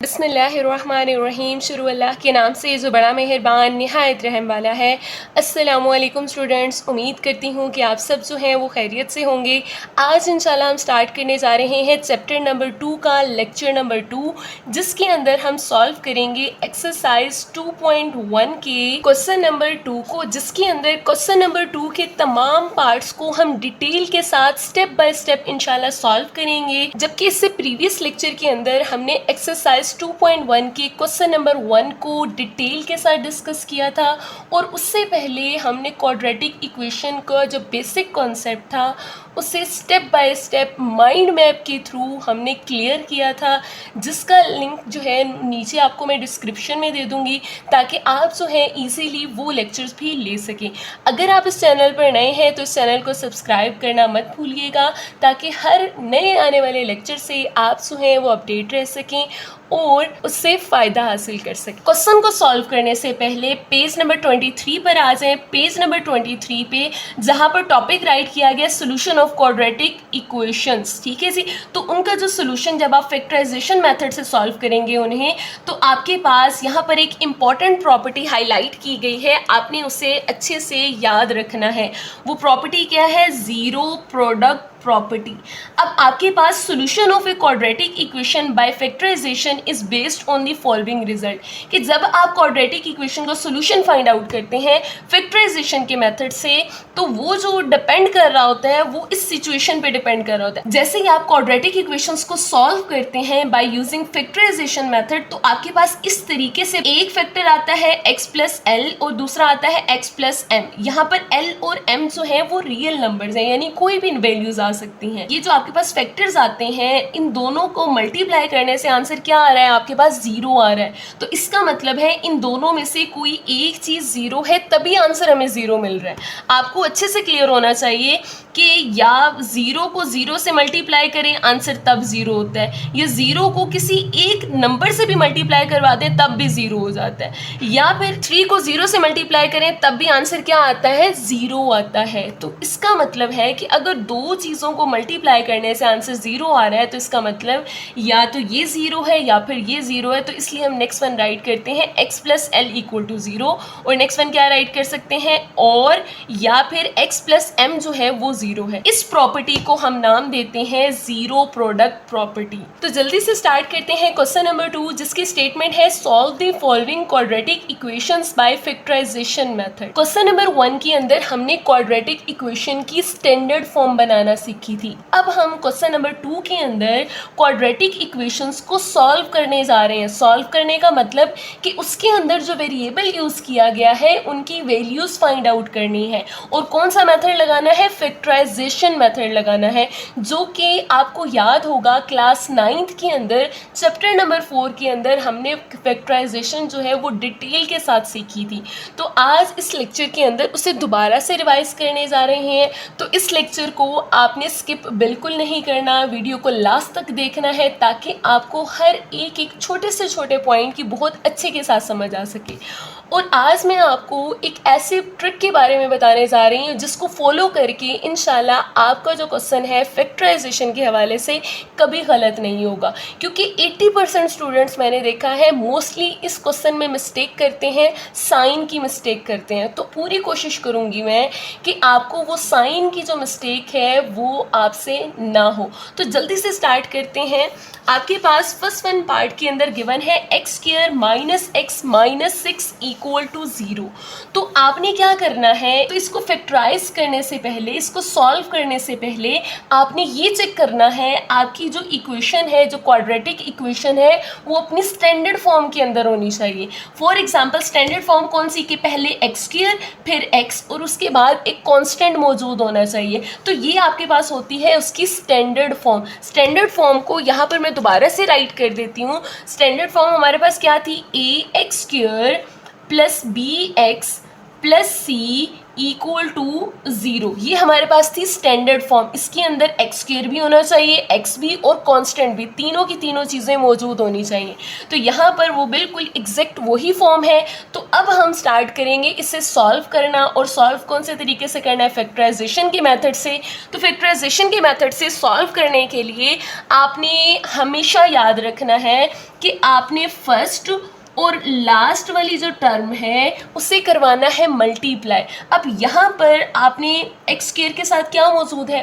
बिस्मिल्लाहिर्रहमानिर्रहीम। शुरू अल्लाह के नाम से जो बड़ा मेहरबान निहायत रहम वाला है। अस्सलामुअलैकुम स्टूडेंट्स, उम्मीद करती हूँ कि आप सब जो हैं वो खैरियत से होंगे। आज इंशाल्लाह हम स्टार्ट करने जा रहे हैं चैप्टर नंबर 2 का लेक्चर नंबर 2, जिसके अंदर हम सॉल्व करेंगे एक्सरसाइज 2.1 के क्वेश्चन नंबर 2 को, जिसके अंदर क्वेश्चन नंबर 2 के तमाम पार्ट्स को हम डिटेल के साथ स्टेप बाय स्टेप इंशाल्लाह सॉल्व करेंगे। जबकि इससे प्रीवियस लेक्चर के अंदर हमने एक्सरसाइज 2.1 के क्वेश्चन नंबर 1 को डिटेल के साथ डिस्कस किया था, और उससे पहले हमने क्वाड्रेटिक इक्वेशन का जो बेसिक कॉन्सेप्ट था उसे step by step mind map के थ्रू हमने क्लियर किया था, जिसका लिंक जो है नीचे आपको मैं डिस्क्रिप्शन में दे दूंगी, ताकि आप जो है इजीली वो लेक्चर्स भी ले सकें। अगर आप इस चैनल पर नए हैं तो इस चैनल को सब्सक्राइब करना मत भूलिएगा, ताकि हर नए आने वाले लेक्चर से आप जो हैं वो अपडेट रह सकें और उससे फ़ायदा हासिल कर सकें। क्वेश्चन को सॉल्व करने से पहले पेज नंबर 23 पर आ जाएं। पेज नंबर 23 पे जहाँ पर टॉपिक राइट किया गया सोल्यूशन ऑफ क्वाड्रेटिक इक्वेशंस, ठीक है जी। तो उनका जो सोल्यूशन जब आप फैक्टराइजेशन मेथड से सॉल्व करेंगे उन्हें, तो आपके पास यहाँ पर एक इम्पॉर्टेंट प्रॉपर्टी हाईलाइट की गई है, आपने उसे अच्छे से याद रखना है। वो प्रॉपर्टी क्या है? Zero product property. अब आपके पास solution of a quadratic equation by factorisation is based on the following result, कि जब आप क्वाड्रेटिक इक्वेशन का सॉल्यूशन फाइंड आउट करते हैं फैक्टराइजेशन के मेथड से, तो वो जो डिपेंड कर रहा होता है वो इस सिचुएशन पे डिपेंड कर रहा होता है। जैसे ही आप क्वाड्रेटिक इक्वेशंस को सॉल्व करते हैं बाय यूजिंग फैक्टराइजेशन मेथड, तो आपके पास इस तरीके से एक फैक्टर आता है x प्लस एल और दूसरा आता है x प्लस एम। यहाँ पर l और m जो है वो रियल नंबर्स हैं, यानी कोई भी वैल्यूज आ सकती हैं। ये जो आपके पास फैक्टर्स आते हैं, इन दोनों को मल्टीप्लाई करने से आंसर क्या आ रहा है? आपके पास जीरो आ रहा है। तो इसका मतलब है इन दोनों में से कोई एक चीज जीरो है, तभी आंसर हमें जीरो मिल रहा है। आपको अच्छे से क्लियर होना चाहिए कि या जीरो को जीरो से मल्टीप्लाई करें आंसर तब जीरो होता है, या जीरो को किसी एक नंबर से भी मल्टीप्लाई करवा दें तब भी जीरो हो जाता है, या फिर 3 को जीरो से मल्टीप्लाई करें तब भी आंसर क्या आता है? जीरो आता है। तो इसका मतलब है कि अगर दो चीज़ों को मल्टीप्लाई करने से आंसर जीरो आ रहा है, तो इसका मतलब या तो ये जीरो है या फिर ये जीरो है। तो इसलिए हम नेक्स्ट वन राइट करते हैं x plus L equal to zero, और नेक्स्ट वन क्या राइट कर सकते हैं? और या फिर x प्लस एम जो है वो जीरो है। इस प्रॉपर्टी को हम नाम देते हैं जीरो प्रोडक्ट प्रॉपर्टी। तो जल्दी से स्टार्ट करते हैं क्वेश्चन नंबर 2, जिसकी स्टेटमेंट है solve the following quadratic equations by factorisation method. Question number 1 के अंदर हमने क्वाड्रेटिक इक्वेशन की स्टैंडर्ड फॉर्म बनाना सीखी थी। अब हम क्वेश्चन नंबर 2 के अंदर क्वाड्रेटिक इक्वेशंस को सॉल्व करने जा रहे हैं। सॉल्व करने का मतलब कि उसके अंदर जो वेरिएबल यूज किया गया है उनकी वैल्यूज फाइंड आउट करनी है, और कौन सा मेथड लगाना है? फैक्टराइजेशन मेथड लगाना है, जो कि आपको याद होगा क्लास 9th के अंदर चैप्टर नंबर 4 के अंदर हमने फैक्टराइजेशन जो है वो डिटेल के साथ सीखी थी। तो आज इस लेक्चर के अंदर उसे दोबारा से रिवाइज करने जा रहे हैं। तो इस लेक्चर को आपने स्किप बिल्कुल नहीं करना, वीडियो को लास्ट तक देखना है, ताकि आपको हर एक छोटे से छोटे पॉइंट की बहुत अच्छे के साथ समझ आ सके। और आज मैं आपको एक ऐसे ट्रिक के बारे में बताने जा रही हूँ जिसको फॉलो करके इंशाल्लाह आपका जो क्वेश्चन है फैक्टराइजेशन के हवाले से कभी गलत नहीं होगा। क्योंकि 80% स्टूडेंट्स मैंने देखा है मोस्टली इस क्वेश्चन में मिस्टेक करते हैं, साइन की मिस्टेक करते हैं। तो पूरी कोशिश करूँगी मैं कि आपको वो साइन की जो मिस्टेक है वो आपसे ना हो। तो जल्दी से स्टार्ट करते हैं। आपके पास फर्स्ट वन पार्ट के अंदर गिवन है x square minus x minus 6 equal to 0। तो आपने क्या करना है? तो इसको फैक्टराइज करने से पहले, इसको सॉल्व करने से पहले आपने ये चेक करना है आपकी जो इक्वेशन है, जो क्वाड्रेटिक इक्वेशन है, वो अपनी स्टैंडर्ड फॉर्म के अंदर होनी चाहिए। फॉर एग्जाम्पल स्टैंडर्ड फॉर्म कौन सी? कि पहले एक्स स्क्वायर फिर एक्स और उसके बाद एक कॉन्स्टेंट मौजूद होना चाहिए। तो ये आपके पास होती है उसकी स्टैंडर्ड फॉर्म। स्टैंडर्ड फॉर्म को यहाँ पर मैं दोबारा से राइट कर देती हूँ। स्टैंडर्ड फॉर्म हमारे पास क्या थी? A X square plus B X plus C equal to 0, ये हमारे पास थी स्टैंडर्ड फॉर्म। इसके अंदर एक्स स्क्वायर भी होना चाहिए, एक्स भी और कांस्टेंट भी, तीनों की तीनों चीज़ें मौजूद होनी चाहिए। तो यहाँ पर वो बिल्कुल एग्जैक्ट वही फॉर्म है। तो अब हम स्टार्ट करेंगे इसे सॉल्व करना, और सॉल्व कौन से तरीके से करना है, फैक्टराइजेशन के मेथड से। तो फैक्टराइजेशन के मेथड से सॉल्व करने के लिए आपने हमेशा याद रखना है कि आपने फर्स्ट और लास्ट वाली जो टर्म है उसे करवाना है मल्टीप्लाई। अब यहाँ पर आपने एक्स स्क्वायर के साथ क्या मौजूद है,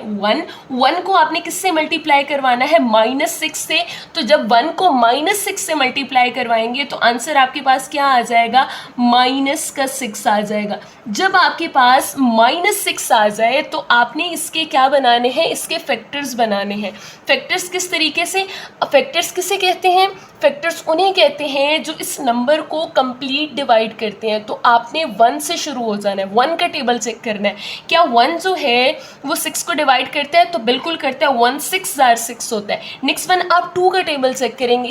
1 को आपने किससे मल्टीप्लाई करवाना है, -6 से। तो जब 1 को -6 से मल्टीप्लाई करवाएंगे तो आंसर आपके पास क्या आ जाएगा, -6 आ जाएगा। जब आपके पास -6 आ जाए तो आपने इसके क्या बनाने हैं, इसके फैक्टर्स बनाने हैं। फैक्टर्स किस तरीके से, फैक्टर्स किसे कहते हैं, फैक्टर्स उन्हें कहते हैं जो इस नंबर को कंप्लीट डिवाइड करते हैं। तो आपने 1 से शुरू हो जाना है, 1 का टेबल चेक करना है। क्या 1 जो है वो 6 को डिवाइड करता है, तो बिल्कुल करता है, 1 6 जार 6 होता है। नेक्स्ट वन आप 2 का टेबल चेक करेंगे,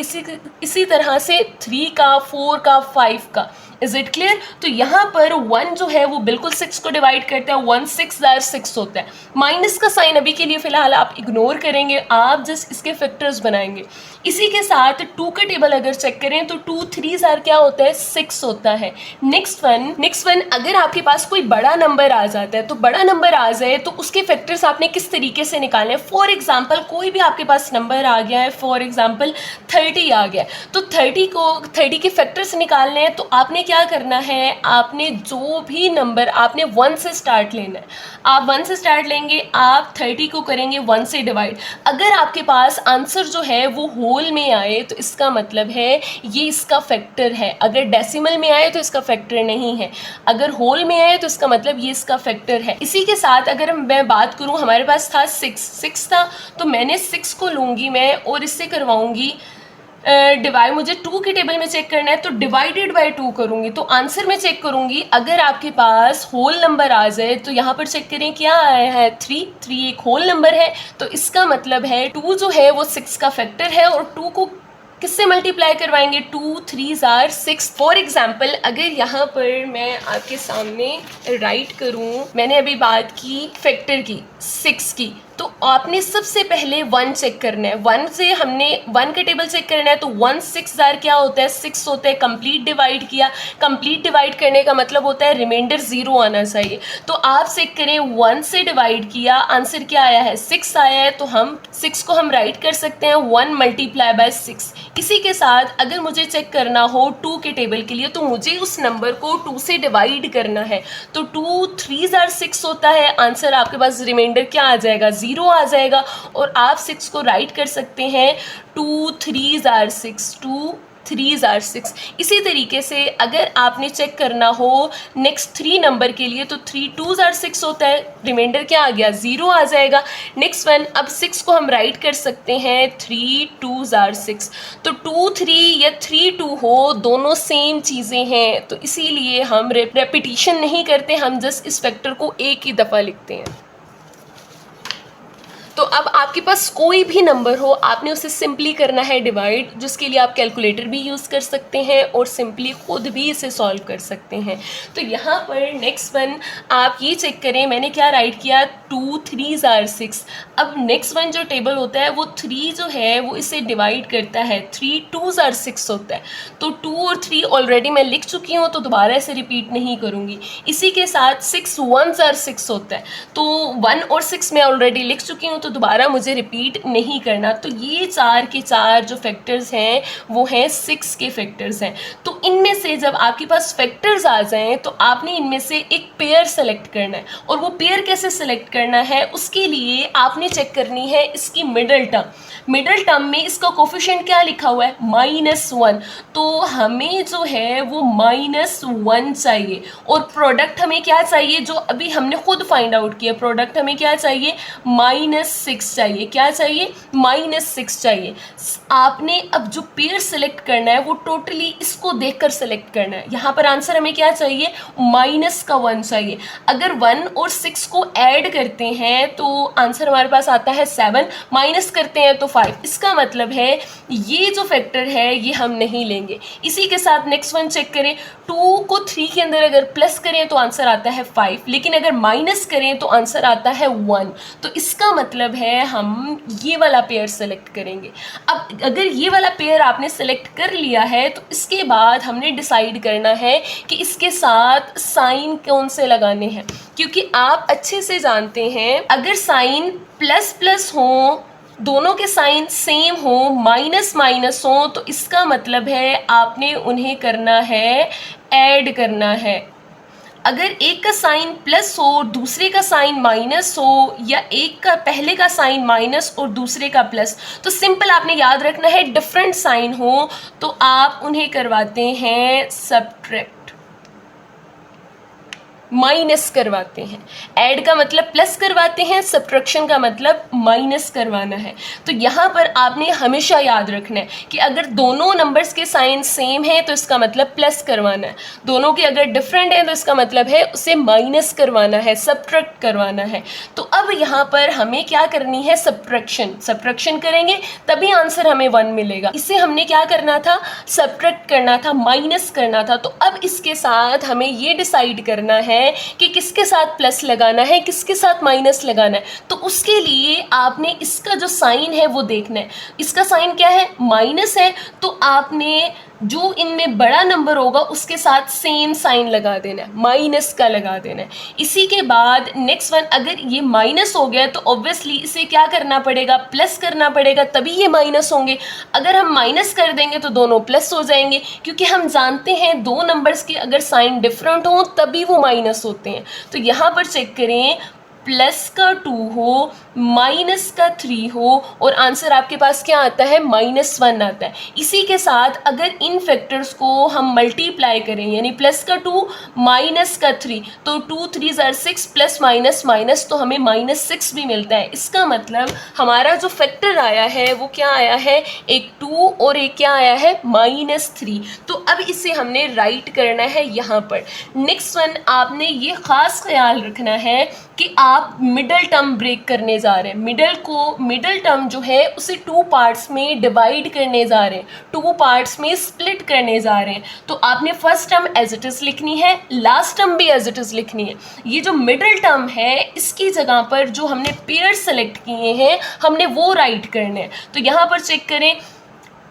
इसी तरह से 3 का, 4 का, 5 का। Is it clear. तो यहाँ पर 1 जो है वो बिल्कुल 6 को डिवाइड करता है, 1 6 जार 6 होता है। माइनस का साइन अभी के लिए फिलहाल आप इग्नोर करेंगे, आप जस्ट इसके फैक्टर्स बनाएंगे। इसी के साथ 2 का टेबल अगर चेक करें तो 2 3 जार क्या होता है, 6 होता है। नेक्स्ट वन अगर आपके पास कोई बड़ा नंबर आ जाता है, तो बड़ा नंबर आ जाए तो उसके फैक्टर्स आपने किस तरीके से निकालने हैं। फॉर एग्जाम्पल कोई भी आपके पास नंबर आ गया है, फॉर एग्जाम्पल 30 आ गया, तो 30 के फैक्टर्स निकालने हैं। तो आपने क्या करना है, आपने जो भी नंबर, आपने 1 से स्टार्ट लेना है। आप 1 से स्टार्ट लेंगे, आप 30 को करेंगे 1 से डिवाइड। अगर आपके पास आंसर जो है वो होल में आए तो इसका मतलब है ये इसका फैक्टर है। अगर डेसिमल में आए तो इसका फैक्टर नहीं है, अगर होल में आए तो इसका मतलब ये इसका फैक्टर है। इसी के साथ अगर मैं बात करूं, हमारे पास था 6 था, तो मैंने 6 को लूँगी मैं और इससे करवाऊँगी डिवाइड। मुझे 2 के टेबल में चेक करना है तो डिवाइडेड बाय 2 करूँगी। तो आंसर में चेक करूँगी, अगर आपके पास होल नंबर आ जाए तो यहाँ पर चेक करें क्या आया है, 3 एक होल नंबर है। तो इसका मतलब है 2 जो है वो 6 का फैक्टर है, और 2 को किससे मल्टीप्लाई करवाएंगे, 2 3 जार 6। फॉर एग्जाम्पल अगर यहाँ पर मैं आपके सामने राइट करूँ, मैंने अभी बात की फैक्टर की 6 की, तो आपने सबसे पहले 1 चेक करना है। 1 से हमने 1 का टेबल चेक करना है, तो 1 6 जार क्या होता है, 6 होता है। कंप्लीट डिवाइड किया, कंप्लीट डिवाइड करने का मतलब होता है रिमाइंडर 0 आना चाहिए। तो आप चेक करें, 1 से डिवाइड किया, आंसर क्या आया है, 6 आया है। तो हम 6 को हम राइट कर सकते हैं 1 मल्टीप्लाई बाय 6। इसी के साथ अगर मुझे चेक करना हो 2 के टेबल के लिए, तो मुझे उस नंबर को 2 से डिवाइड करना है। तो 2 3 जार 6 होता है, आंसर आपके पास रिमाइंडर क्या आ जाएगा, 0 आ जाएगा। और आप 6 को राइट कर सकते हैं 2 3 जार 6, 2 3 जार 6। इसी तरीके से अगर आपने चेक करना हो नेक्स्ट 3 नंबर के लिए, तो 3 2 जार 6 होता है, रिमाइंडर क्या आ गया, 0 आ जाएगा। नेक्स्ट वन, अब 6 को हम राइट कर सकते हैं 3 2 जार 6। तो 2 3 या 3 2 हो, दोनों सेम चीज़ें हैं, तो इसीलिए हम रेपिटिशन नहीं करते, हम जस्ट इस फैक्टर को एक ही दफ़ा लिखते हैं। तो अब आपके पास कोई भी नंबर हो, आपने उसे सिंपली करना है डिवाइड, जिसके लिए आप कैलकुलेटर भी यूज़ कर सकते हैं और सिंपली खुद भी इसे सॉल्व कर सकते हैं। तो यहाँ पर नेक्स्ट वन आप ये चेक करें, मैंने क्या राइट किया, 2 3 जार 6। अब नेक्स्ट वन जो टेबल होता है वो 3 जो है वो इसे डिवाइड करता है, 3 2 जार 6 होता है। तो 2 और 3 ऑलरेडी मैं लिख चुकी हूँ, तो दोबारा इसे रिपीट नहीं करूँगी। इसी के साथ 6 1 जार 6 होता है, तो 1 और 6 मैं ऑलरेडी लिख चुकी हूँ, तो दोबारा मुझे रिपीट नहीं करना। तो ये 4 के 4 जो फैक्टर्स हैं वो हैं 6 के फैक्टर्स हैं। तो इनमें से जब आपके पास फैक्टर्स आ जाएं तो आपने इनमें से एक पेयर सेलेक्ट करना है, और वो पेयर कैसे सेलेक्ट करना है, उसके लिए आपने चेक करनी है इसकी मिडल टर्म। मिडल टर्म में इसका कोफिशिएंट क्या लिखा हुआ है, -1। तो हमें जो है वो -1 चाहिए, और प्रोडक्ट हमें क्या चाहिए, जो अभी हमने खुद फाइंड आउट किया, प्रोडक्ट हमें क्या चाहिए, -6 चाहिए। क्या चाहिए, -6 चाहिए। आपने अब जो पेयर सेलेक्ट करना है वो टोटली इसको देख देखकर सेलेक्ट करना है। यहाँ पर आंसर हमें क्या चाहिए, माइनस का 1 चाहिए। अगर 1 और 6 को ऐड करते हैं तो आंसर हमारे पास आता है 7, माइनस करते हैं तो 5। इसका मतलब है ये जो फैक्टर है ये हम नहीं लेंगे। इसी के साथ नेक्स्ट वन चेक करें, 2 को 3 के अंदर अगर प्लस करें तो आंसर आता है 5, लेकिन अगर माइनस करें तो आंसर आता है 1। तो इसका मतलब है हम ये वाला पेयर सेलेक्ट करेंगे। अब अगर ये वाला पेयर आपने सेलेक्ट कर लिया है तो इसके बाद हमने डिसाइड करना है कि इसके साथ साइन कौन से लगाने हैं, क्योंकि आप अच्छे से जानते हैं अगर साइन प्लस प्लस हो, दोनों के साइन सेम हो, माइनस माइनस हो, तो इसका मतलब है आपने उन्हें करना है, ऐड करना है। अगर एक का साइन प्लस हो दूसरे का साइन माइनस हो, या एक का पहले का साइन माइनस और दूसरे का प्लस, तो सिंपल आपने याद रखना है डिफरेंट साइन हो तो आप उन्हें करवाते हैं सब्ट्रैक्ट, माइनस करवाते हैं। ऐड का मतलब प्लस करवाते हैं, सब्ट्रैक्शन का मतलब माइनस करवाना है। तो यहाँ पर आपने हमेशा याद रखना है कि अगर दोनों नंबर्स के साइन सेम है तो इसका मतलब प्लस करवाना है, दोनों के अगर डिफरेंट है तो इसका मतलब है उसे माइनस करवाना है, सब्ट्रैक्ट करवाना है। तो अब यहाँ पर हमें क्या करनी है, सब्ट्रैक्शन करेंगे तभी आंसर हमें 1 मिलेगा। इसे हमने क्या करना था, सब्ट्रैक्ट करना था, माइनस करना था। तो अब इसके साथ हमें ये डिसाइड करना है कि किसके साथ प्लस लगाना है, किसके साथ माइनस लगाना है। तो उसके लिए आपने इसका जो साइन है वो देखना है। इसका साइन क्या है, माइनस है, तो आपने जो इनमें बड़ा नंबर होगा उसके साथ सेम साइन लगा देना है, माइनस का लगा देना है। इसी के बाद नेक्स्ट वन, अगर ये माइनस हो गया तो ऑब्वियसली इसे क्या करना पड़ेगा, प्लस करना पड़ेगा, तभी ये माइनस होंगे। अगर हम माइनस कर देंगे तो दोनों प्लस हो जाएंगे, क्योंकि हम जानते हैं दो नंबर्स के अगर साइन डिफरेंट हो तभी वो माइनस होते हैं। तो यहाँ पर चेक करें, प्लस का 2 हो, माइनस का 3 हो, और आंसर आपके पास क्या आता है, -1 आता है। इसी के साथ अगर इन फैक्टर्स को हम मल्टीप्लाई करें, यानी प्लस का 2 माइनस का 3, तो 2 3 ज़ार 6 प्लस माइनस माइनस, तो हमें -6 भी मिलता है। इसका मतलब हमारा जो फैक्टर आया है वो क्या आया है, एक 2 और एक क्या आया है, -3। तो अब इसे हमने राइट करना है यहाँ पर। नेक्स्ट वन, आपने ये ख़ास ख्याल रखना है कि आप मिडल टर्म ब्रेक करने जा रहे हैं। मिडल टर्म जो है उसे 2 पार्ट्स में डिवाइड करने जा रहे हैं, 2 पार्ट्स में स्प्लिट करने जा रहे हैं। तो आपने first term as it is लिखनी है, लास्ट टर्म भी एज इट इज़ लिखनी है। ये जो मिडल टर्म है इसकी जगह पर जो हमने पेयर सेलेक्ट किए हैं हमने वो राइट करने हैं। तो यहाँ पर चेक करें,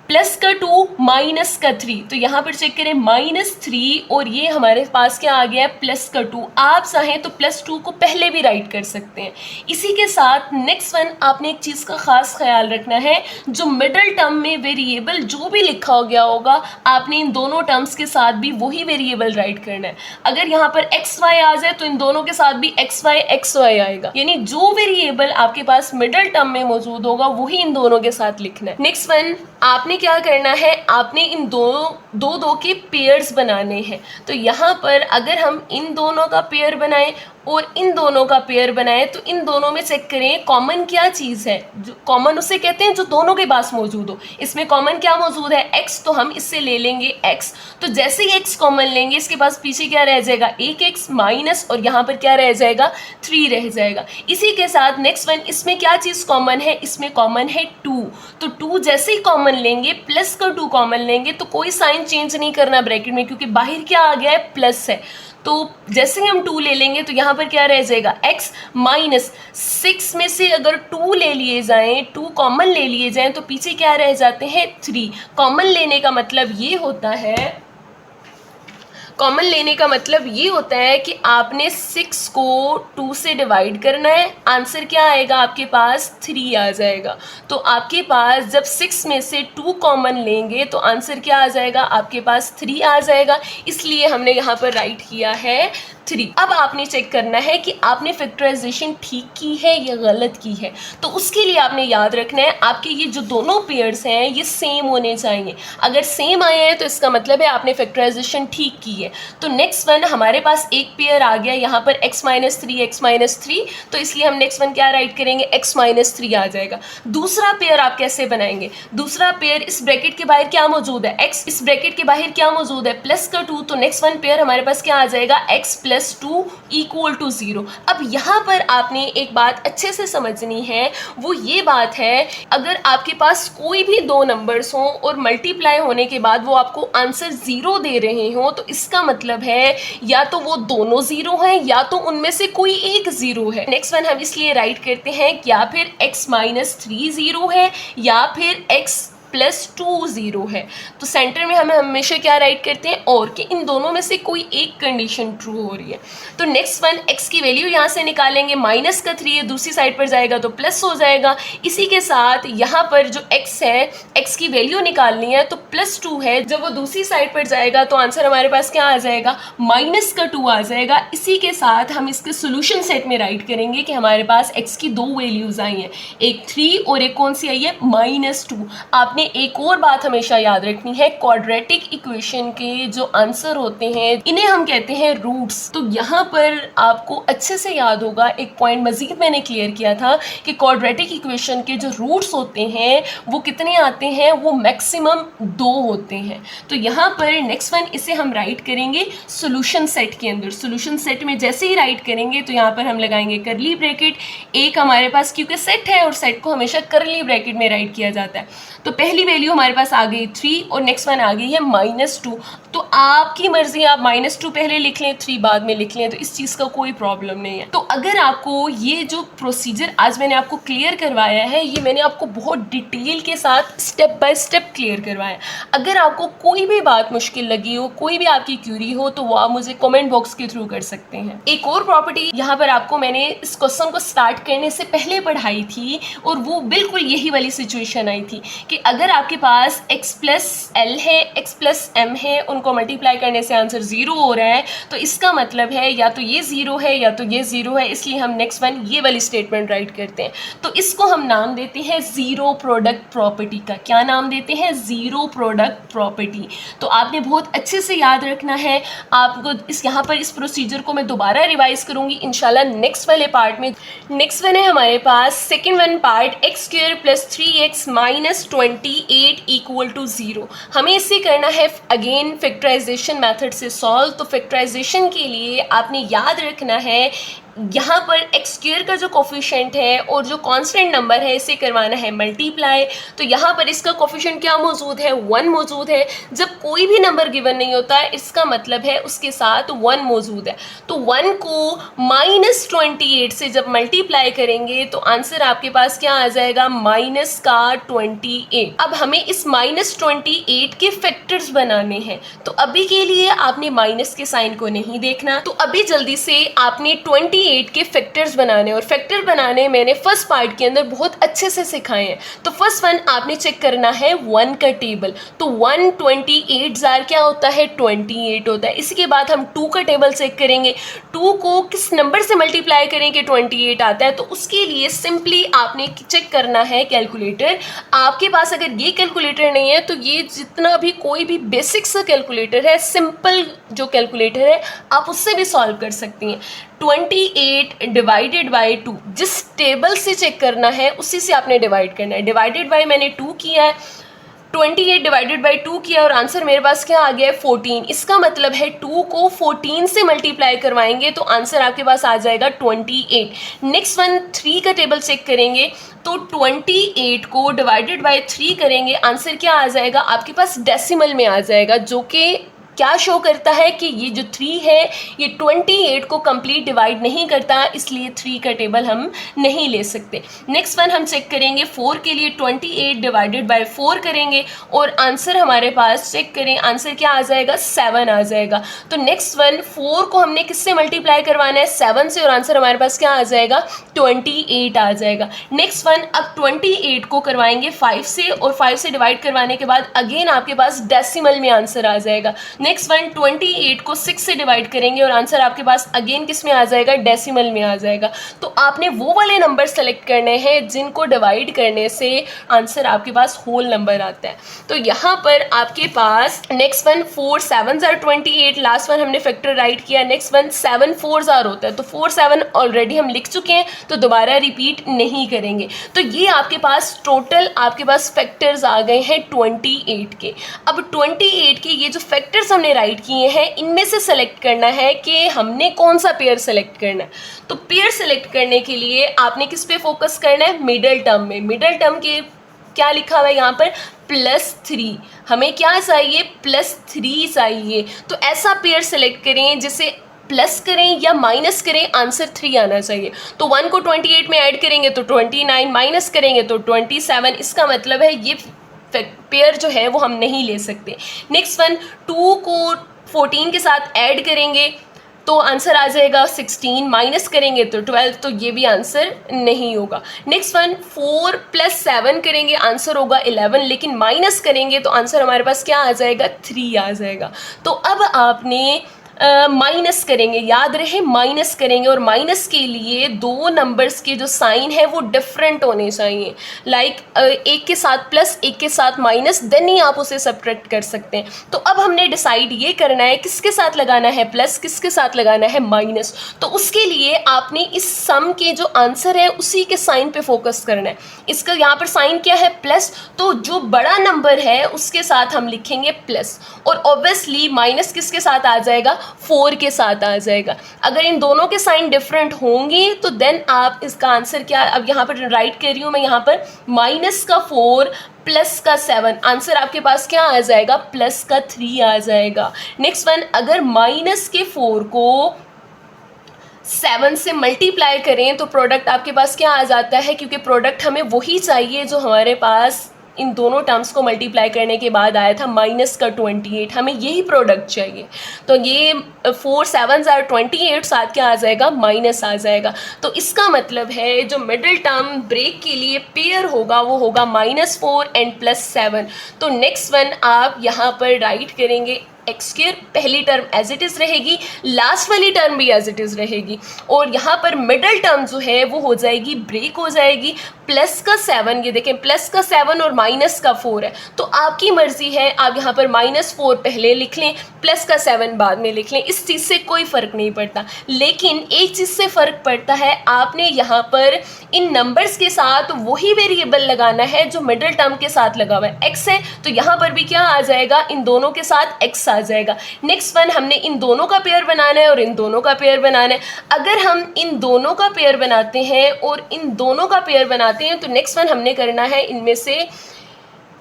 प्लस का 2 माइनस का 3, तो यहाँ पर चेक करें -3, और ये हमारे पास क्या आ गया है, प्लस का 2। आप चाहें तो +2 को पहले भी राइट कर सकते हैं। इसी के साथ नेक्स्ट वन, आपने एक चीज़ का ख़ास ख्याल रखना है, जो मिडल टर्म में वेरिएबल जो भी लिखा हो गया होगा आपने इन दोनों टर्म्स के साथ भी वही वेरिएबल राइट करना है। अगर यहाँ पर XY आ जाए तो इन दोनों के साथ भी XY आएगा, यानी जो वेरिएबल आपके पास मिडल टर्म में मौजूद होगा वही इन दोनों के साथ लिखना है। नेक्स्ट वन, आपने क्या करना है, आपने इन दो के पेयर्स बनाने हैं। तो यहाँ पर अगर हम इन दोनों का पेयर बनाएं और इन दोनों का पेयर बनाएं तो इन दोनों में चेक करें कॉमन क्या चीज़ है। जो कॉमन उसे कहते हैं जो दोनों के पास मौजूद हो। इसमें कॉमन क्या मौजूद है, x, तो हम इससे ले लेंगे x। तो जैसे ही x कॉमन लेंगे इसके पास पीछे क्या रह जाएगा, एक x माइनस, और यहाँ पर क्या रह जाएगा, 3 रह जाएगा। इसी के साथ नेक्स्ट वन, इसमें क्या चीज़ कॉमन है, इसमें कॉमन है 2। तो 2 जैसे ही कॉमन लेंगे, प्लस का 2 कॉमन लेंगे, तो कोई साइन चेंज नहीं करना ब्रैकेट में, क्योंकि बाहर क्या आ गया है, प्लस है। तो जैसे ही हम 2 ले लेंगे तो यहाँ पर क्या रह जाएगा, x माइनस 6 में से अगर 2 ले लिए जाएं, 2 कॉमन ले लिए जाएं, तो पीछे क्या रह जाते हैं, 3। कॉमन लेने का मतलब ये होता है, कॉमन लेने का मतलब ये होता है कि आपने 6 को 2 से डिवाइड करना है, आंसर क्या आएगा आपके पास, 3 आ जाएगा। तो आपके पास जब 6 में से 2 कॉमन लेंगे तो आंसर क्या आ जाएगा, आपके पास 3 आ जाएगा। इसलिए हमने यहाँ पर राइट किया है 3। अब आपने चेक करना है कि आपने फैक्टराइजेशन ठीक की है या गलत की है। तो उसके लिए आपने याद रखना है आपके ये जो दोनों पेयर्स हैं ये सेम होने चाहिए। अगर सेम आए हैं तो इसका मतलब है आपने फैक्टराइजेशन ठीक की है। तो नेक्स्ट वन हमारे पास एक पेयर आ गया यहाँ पर x माइनस थ्री, तो इसलिए हम नेक्स्ट वन क्या राइट करेंगे, x माइनस थ्री आ जाएगा। दूसरा पेयर आप कैसे बनाएंगे, दूसरा पेयर इस ब्रैकेट के बाहर क्या मौजूद है, x इस ब्रैकेट के बाहर क्या मौजूद है, प्लस का 2, तो नेक्स्ट वन पेयर हमारे पास क्या आ जाएगा, x प्लस 2 इक्वल टू 0। अब यहाँ पर आपने एक बात अच्छे से समझनी है, वो ये बात है अगर आपके पास कोई भी दो नंबर्स हों और मल्टीप्लाई होने के बाद वो आपको आंसर 0 दे रहे हों, तो इसका मतलब है या तो वो दोनों 0 हैं या तो उनमें से कोई एक 0 है। नेक्स्ट वन हम इसलिए राइट करते हैं या फिर x माइनस 3 0 है या फिर x प्लस 2 0 है। तो सेंटर में हमें हमेशा क्या राइट करते हैं, और कि इन दोनों में से कोई एक कंडीशन ट्रू हो रही है। तो नेक्स्ट वन x की वैल्यू यहाँ से निकालेंगे, माइनस का 3 है, दूसरी साइड पर जाएगा तो प्लस हो जाएगा। इसी के साथ यहाँ पर जो x है, x की वैल्यू निकालनी है तो प्लस 2 है, जब वो दूसरी साइड पर जाएगा तो आंसर हमारे पास क्या आ जाएगा, माइनस का 2 आ जाएगा। इसी के साथ हम इसके सोल्यूशन सेट में राइट करेंगे कि हमारे पास x की दो वैल्यूज आई हैं, एक 3 और एक कौन सी आई है, माइनस 2। आपने एक और बात हमेशा याद रखनी है, क्वाड्रेटिक इक्वेशन के जो आंसर होते हैं इन्हें हम कहते हैं रूट्स। तो यहाँ पर आपको अच्छे से याद होगा, एक पॉइंट मजीद मैंने क्लियर किया था कि क्वाड्रेटिक इक्वेशन के जो रूट्स होते हैं वो कितने आते हैं, वो मैक्सिमम 2 होते हैं। तो यहाँ पर नेक्स्ट वन इसे हम राइट करेंगे सोल्यूशन सेट के अंदर। सोल्यूशन सेट में जैसे ही राइट करेंगे तो यहाँ पर हम लगाएंगे करली ब्रैकेट, एक हमारे पास क्योंकि सेट है और सेट को हमेशा करली ब्रैकेट में राइट किया जाता है। तो पहली वैल्यू हमारे पास आ गई 3 और नेक्स्ट वन आ गई है माइनस 2। तो आपकी मर्जी, आप माइनस 2 पहले लिख लें, 3 बाद में लिख लें, तो इस चीज़ का कोई प्रॉब्लम नहीं है। तो अगर आपको ये जो प्रोसीजर आज मैंने आपको क्लियर करवाया है, ये मैंने आपको बहुत डिटेल के साथ स्टेप बाय स्टेप क्लियर करवाया। अगर आपको कोई भी बात मुश्किल लगी हो, कोई भी आपकी क्यूरी हो, तो वो आप मुझे कमेंट बॉक्स के थ्रू कर सकते हैं। एक और प्रॉपर्टी यहाँ पर आपको मैंने इस क्वेश्चन को स्टार्ट करने से पहले पढ़ाई थी और वो बिल्कुल यही वाली सिचुएशन आई थी कि अगर आपके पास x प्लस एल है, x प्लस एम है, उनको मल्टीप्लाई करने से आंसर 0 हो रहा है, तो इसका मतलब है या तो ये 0 है या तो ये 0 है। इसलिए हम नेक्स्ट वन ये वाली स्टेटमेंट राइट करते हैं। तो इसको हम नाम देते हैं ज़ीरो प्रोडक्ट प्रॉपर्टी का। क्या नाम देते हैं, ज़ीरो प्रोडक्ट प्रॉपर्टी। तो आपने बहुत अच्छे से याद रखना है। आपको इस यहाँ पर इस प्रोसीजर को मैं दोबारा रिवाइज करूँगी इंशाल्लाह नेक्स्ट वाले पार्ट में। नेक्स्ट वन है हमारे पास second one part, X square plus 3x minus 28 equal to 0। हमें इसे करना है अगेन फैक्टराइजेशन मेथड से सॉल्व। तो फैक्टराइजेशन के लिए आपने याद रखना है यहाँ पर एक्स स्क्वायर का जो कोफिशिएंट है और जो कांस्टेंट नंबर है इसे करवाना है मल्टीप्लाई। तो यहाँ पर इसका कोफिशिएंट क्या मौजूद है, 1 मौजूद है। जब कोई भी नंबर गिवन नहीं होता है इसका मतलब है उसके साथ 1 मौजूद है। तो 1 को माइनस 28 से जब मल्टीप्लाई करेंगे तो आंसर आपके पास क्या आ जाएगा, माइनस का 28। अब हमें इस माइनस 28 के फैक्टर्स बनाने हैं। तो अभी के लिए आपने माइनस के साइन को नहीं देखना, तो अभी जल्दी से आपने 28 के फैक्टर्स बनाने, और फैक्टर बनाने मैंने फर्स्ट पार्ट के अंदर बहुत अच्छे से सिखाए हैं। तो फर्स्ट वन आपने चेक करना है 1 का टेबल। तो 128 जार क्या होता है, 28 होता है। इसके बाद हम 2 का टेबल चेक करेंगे, 2 को किस नंबर से मल्टीप्लाई करें कि 28 आता है। तो उसके लिए सिंपली आपने चेक करना है कैलकुलेटर। आपके पास अगर ये कैलकुलेटर नहीं है तो ये जितना भी कोई भी बेसिक सा कैलकुलेटर है, सिंपल जो कैलकुलेटर है, आप उससे भी सॉल्व कर सकती हैं। 28 डिवाइडेड बाई 2, जिस टेबल से चेक करना है उसी से आपने डिवाइड करना है। डिवाइडेड बाई मैंने 2 किया है, 28 डिवाइडेड बाई 2 किया और आंसर मेरे पास क्या आ गया है, 14। इसका मतलब है 2 को 14 से मल्टीप्लाई करवाएंगे तो आंसर आपके पास आ जाएगा 28। नेक्स्ट वन 3 का टेबल चेक करेंगे तो 28 को डिवाइडेड बाई 3 करेंगे, आंसर क्या आ जाएगा आपके पास, डेसिमल में आ जाएगा, जो कि क्या शो करता है कि ये जो 3 है ये 28 को कंप्लीट डिवाइड नहीं करता, इसलिए 3 का टेबल हम नहीं ले सकते। नेक्स्ट वन हम चेक करेंगे 4 के लिए, 28 डिवाइडेड बाय 4 करेंगे और आंसर हमारे पास चेक करें, आंसर क्या आ जाएगा, 7 आ जाएगा। तो नेक्स्ट वन 4 को हमने किससे मल्टीप्लाई करवाना है, 7 से, और आंसर हमारे पास क्या आ जाएगा, 28 आ जाएगा। नेक्स्ट वन अब 28 को करवाएंगे 5 से, और 5 से डिवाइड करवाने के बाद अगेन आपके पास डेसिमल में आंसर आ जाएगा। नेक्स्ट वन 28 को 6 से डिवाइड करेंगे और आंसर आपके पास अगेन किस में आ जाएगा, डेसिमल में आ जाएगा। तो आपने वो वाले नंबर सेलेक्ट करने हैं जिनको डिवाइड करने से आंसर आपके पास होल नंबर आता है। तो यहाँ पर आपके पास next one 4 7s are 28, last one हमने फैक्टर राइट किया। नेक्स्ट वन 7 4s are होता है, तो 4 7 ऑलरेडी हम लिख चुके हैं तो दोबारा रिपीट नहीं करेंगे। तो ये आपके पास टोटल आपके पास फैक्टर्स आ गए हैं 28 के। अब 28 के ये जो फैक्टर्स हमने राइट किए हैं इनमें से सेलेक्ट करना है कि हमने कौन सा पेयर सेलेक्ट करना है। तो पेयर सेलेक्ट करने के लिए आपने किस पे फोकस करना है, मिडल टर्म में। मिडल टर्म के क्या लिखा हुआ है यहाँ पर, +3। हमें क्या चाहिए, +3 चाहिए। तो ऐसा पेयर सेलेक्ट करें जिसे प्लस करें या माइनस करें, आंसर 3 आना चाहिए। तो 1 को 28 में ऐड करेंगे तो 29, माइनस करेंगे तो 27। इसका मतलब है ये पेयर जो है वो हम नहीं ले सकते। नेक्स्ट वन 2 को 14 के साथ ऐड करेंगे तो आंसर आ जाएगा 16, माइनस करेंगे तो 12, तो ये भी आंसर नहीं होगा। नेक्स्ट वन 4 + 7 करेंगे, आंसर होगा 11, लेकिन माइनस करेंगे तो आंसर हमारे पास क्या आ जाएगा, 3 आ जाएगा। तो अब आपने माइनस करेंगे, याद रहे माइनस करेंगे, और माइनस के लिए दो नंबर्स के जो साइन है वो डिफरेंट होने चाहिए। लाइक एक के साथ प्लस एक के साथ माइनस, देन ही आप उसे सब्ट्रैक्ट कर सकते हैं। तो अब हमने डिसाइड ये करना है किसके साथ लगाना है प्लस, किसके साथ लगाना है माइनस। तो उसके लिए आपने इस सम के जो आंसर है उसी के साइन पे फोकस करना है। इसका यहाँ पर साइन क्या है, प्लस, तो जो बड़ा नंबर है उसके साथ हम लिखेंगे प्लस, और ऑब्वियसली माइनस किसके साथ आ जाएगा, 4 के साथ आ जाएगा। अगर इन दोनों के साइन डिफरेंट होंगे तो देन आप इसका आंसर क्या, अब यहाँ पर राइट कर रही हूँ मैं, यहाँ पर -4 + 7, आंसर आपके पास क्या आ जाएगा, +3 आ जाएगा। नेक्स्ट वन, अगर -4 को 7 से मल्टीप्लाई करें तो प्रोडक्ट आपके पास क्या आ जाता है, क्योंकि प्रोडक्ट हमें वही चाहिए जो हमारे पास इन दोनों टर्म्स को मल्टीप्लाई करने के बाद आया था -28, हमें यही प्रोडक्ट चाहिए। तो ये 4 7s are 28, साथ क्या आ जाएगा, माइनस आ जाएगा। तो इसका मतलब है जो मिडिल टर्म ब्रेक के लिए पेयर होगा वो होगा -4 एंड +7। तो नेक्स्ट वन आप यहाँ पर राइट करेंगे x², पहली टर्म एज इट इज़ रहेगी, लास्ट वाली टर्म भी एज इट इज़ रहेगी, और यहाँ पर मिडल टर्म जो है वो हो जाएगी ब्रेक हो जाएगी। +7, ये देखें +7 और -4 है, तो आपकी मर्जी है, आप यहाँ पर -4 पहले लिख लें, +7 बाद में लिख लें, इस चीज़ से कोई फ़र्क नहीं पड़ता। लेकिन एक चीज़ से फ़र्क पड़ता है, आपने यहाँ पर इन नंबर्स के साथ वही वेरिएबल लगाना है जो मिडल टर्म के साथ लगा हुआ है, x है, तो यहाँ पर भी क्या आ जाएगा, इन दोनों के साथ x आ जाएगा। नेक्स्ट वन, हमने इन दोनों का पेयर बनाना है और इन दोनों का पेयर बनाना है। अगर हम इन दोनों का पेयर बनाते हैं और इन दोनों का पेयर बनाते हैं तो नेक्स्ट वन हमने करना है इनमें से,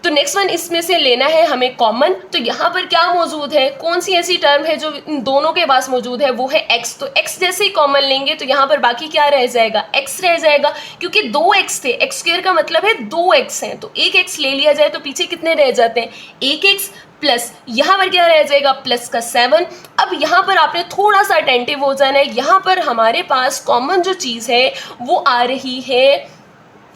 तो नेक्स्ट वन इसमें से लेना है हमें कॉमन। तो यहाँ पर क्या मौजूद है, कौन सी ऐसी टर्म है जो इन दोनों के पास मौजूद है, वो है x। तो x जैसे ही कॉमन लेंगे तो यहाँ पर बाकी क्या रह जाएगा, x रह जाएगा, क्योंकि 2x थे, x² का मतलब है 2x हैं, तो एक x ले लिया जाए तो पीछे कितने रह जाते हैं, 1x प्लस यहाँ पर क्या रह जाएगा, +7। अब यहाँ पर आपने थोड़ा सा अटेंटिव हो जाना है, यहाँ पर हमारे पास कॉमन जो चीज़ है वो आ रही है,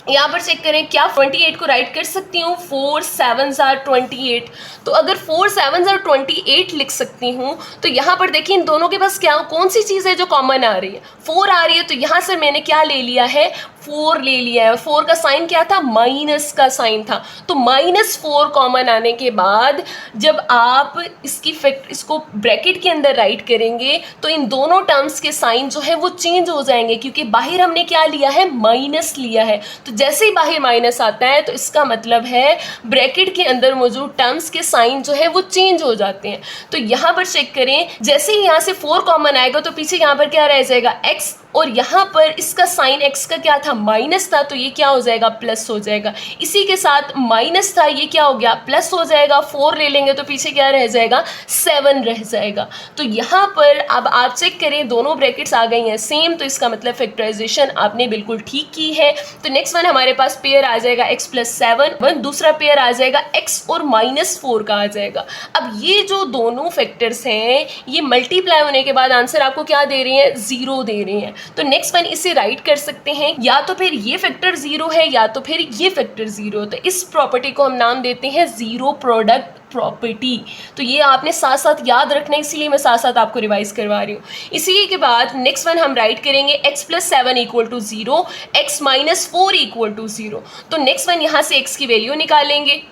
यहाँ पर चेक करें क्या 28 को राइट कर सकती हूँ, 4 7s are 28। तो अगर 4 7s are 28 लिख सकती हूँ तो यहाँ पर देखिए इन दोनों के पास क्या, कौन सी चीज़ है जो कॉमन आ रही है, 4 आ रही है, तो यहाँ से मैंने क्या ले लिया है, 4 ले लिया है। 4 का साइन क्या था, माइनस का साइन था, तो -4 कॉमन आने के बाद जब आप इसको ब्रैकेट के अंदर राइट करेंगे तो इन दोनों टर्म्स के साइन जो है वो चेंज हो जाएंगे, क्योंकि बाहर हमने क्या लिया है, माइनस लिया है। तो जैसे ही बाहर माइनस आता है तो इसका मतलब है ब्रैकेट के अंदर मौजूद टर्म्स के साइन जो है वो चेंज हो जाते हैं। तो यहाँ पर चेक करें, जैसे ही यहाँ से 4 कॉमन आएगा तो पीछे यहाँ पर क्या रह जाएगा, x, और यहाँ पर इसका साइन x का क्या था, माइनस था, तो ये क्या हो जाएगा, प्लस हो जाएगा। इसी के साथ माइनस था, ये क्या हो गया, प्लस हो जाएगा। 4 ले लेंगे तो पीछे क्या रह जाएगा, 7 रह जाएगा। तो यहाँ पर अब आप चेक करें दोनों ब्रैकेट्स आ गई हैं सेम, तो इसका मतलब फैक्टराइजेशन आपने बिल्कुल ठीक की है। तो नेक्स्ट वन हमारे पास पेयर आ जाएगा x + 7, दूसरा पेयर आ जाएगा x और -4 का आ जाएगा। अब ये जो दोनों फैक्टर्स हैं ये मल्टीप्लाई होने के बाद आंसर आपको क्या दे रही हैं, 0 दे रही हैं। तो नेक्स्ट वन इसे राइट कर सकते हैं, या तो फिर ये फैक्टर ज़ीरो है या तो फिर ये फैक्टर ज़ीरो है। तो इस प्रॉपर्टी को हम नाम देते हैं ज़ीरो प्रोडक्ट प्रॉपर्टी। तो ये आपने साथ साथ याद रखना है, इसीलिए मैं साथ साथ आपको रिवाइज करवा रही हूँ। इसी के बाद नेक्स्ट वन हम राइट करेंगे x + 7 = 0, x - 4 = 0। तो नेक्स्ट वन यहाँ से x की वैल्यू निकालेंगे।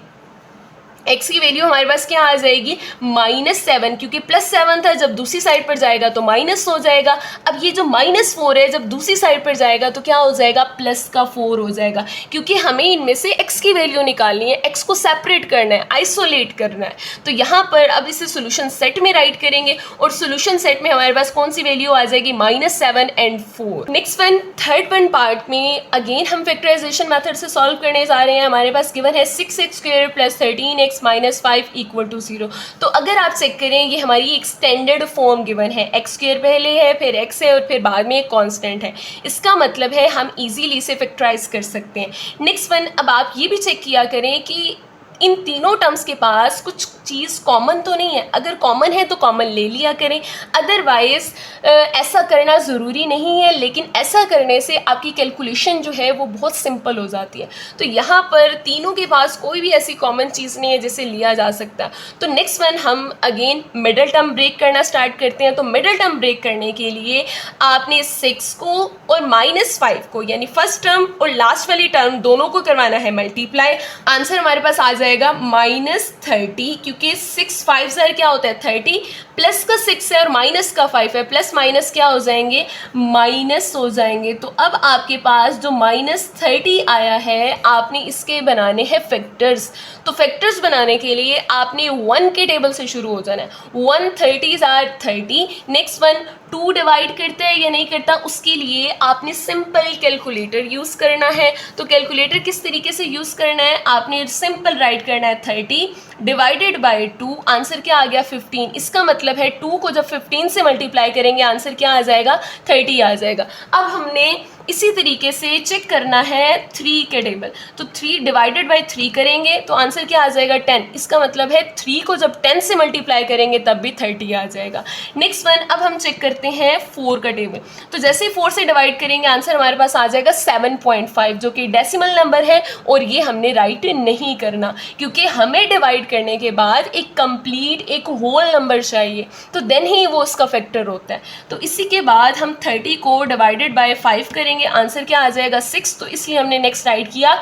x की वैल्यू हमारे पास क्या आ जाएगी -7, क्योंकि +7 था, जब दूसरी साइड पर जाएगा तो माइनस हो जाएगा। अब ये जो -4 है जब दूसरी साइड पर जाएगा तो क्या हो जाएगा +4 हो जाएगा, क्योंकि हमें इनमें से x की वैल्यू निकालनी है, x को सेपरेट करना है, आइसोलेट करना है। तो यहाँ पर अब इसे सोल्यूशन सेट में राइट करेंगे और सोल्यूशन सेट में हमारे पास कौन सी वैल्यू आ जाएगी -7 और 4। Next one third one part में अगेन हम फैक्टराइजेशन मेथड से सॉल्व करने जा रहे हैं। हमारे पास गिवन है 6x² + 13x - 5 = 0। तो अगर आप चेक करें ये हमारी एक्सटेंडेड फॉर्म गिवन है, x² पहले है, फिर x है और फिर बाद में एक कांस्टेंट है। इसका मतलब है हम इजीली इसे फैक्टराइज कर सकते हैं। नेक्स्ट वन, अब आप ये भी चेक किया करें कि इन तीनों टर्म्स के पास कुछ चीज़ कॉमन तो नहीं है। अगर कॉमन है तो कॉमन ले लिया करें, अदरवाइज ऐसा करना ज़रूरी नहीं है, लेकिन ऐसा करने से आपकी कैलकुलेशन जो है वो बहुत सिंपल हो जाती है। तो यहाँ पर तीनों के पास कोई भी ऐसी कॉमन चीज़ नहीं है जिसे लिया जा सकता। तो नेक्स्ट वन हम अगेन मिडल टर्म ब्रेक करना स्टार्ट करते हैं। तो मिडल टर्म ब्रेक करने के लिए आपने 6 को और -5 को, यानी फर्स्ट टर्म और लास्ट वाली टर्म दोनों को करवाना है मल्टीप्लाई। आंसर हमारे पास आ जाएगा -30, क्योंकि 6 5 क्या होता है 30, प्लस का 6 है और माइनस का 5 है, प्लस माइनस क्या हो जाएंगे माइनस हो जाएंगे। तो अब आपके पास जो -30 आया है आपने इसके बनाने हैं फैक्टर्स। तो फैक्टर्स बनाने के लिए आपने 1 के टेबल से शुरू हो जाना है। 1 30s are 30। Next one 2 divide करता है या नहीं करता, उसके लिए आपने सिंपल कैलकुलेटर यूज़ करना है। तो कैलकुलेटर किस तरीके से यूज़ करना है, आपने सिंपल राइट करना है 30 डिवाइडेड बाई 2, आंसर क्या आ गया 15। इसका मतलब है 2 को जब 15 से मल्टीप्लाई करेंगे आंसर क्या आ जाएगा 30 आ जाएगा। अब हमने इसी तरीके से चेक करना है 3 के टेबल। तो 3 डिवाइडेड बाई 3 करेंगे तो आंसर क्या आ जाएगा 10। इसका मतलब है 3 को जब 10 से मल्टीप्लाई करेंगे तब भी 30 आ जाएगा। नेक्स्ट वन, अब हम चेक करते हैं 4 का टेबल। तो जैसे ही 4 से डिवाइड करेंगे आंसर हमारे पास आ जाएगा 7.5, जो कि डेसिमल नंबर है और ये हमने राइट नहीं करना, क्योंकि हमें डिवाइड करने के बाद एक कंप्लीट एक होल नंबर चाहिए, तो देन ही वो उसका फैक्टर होता है। तो इसी के बाद हम 30 को डिवाइडेड बाय 5 करेंगे, आंसर क्या आ जाएगा 6। तो इसलिए हमने नेक्स्ट राइट किया,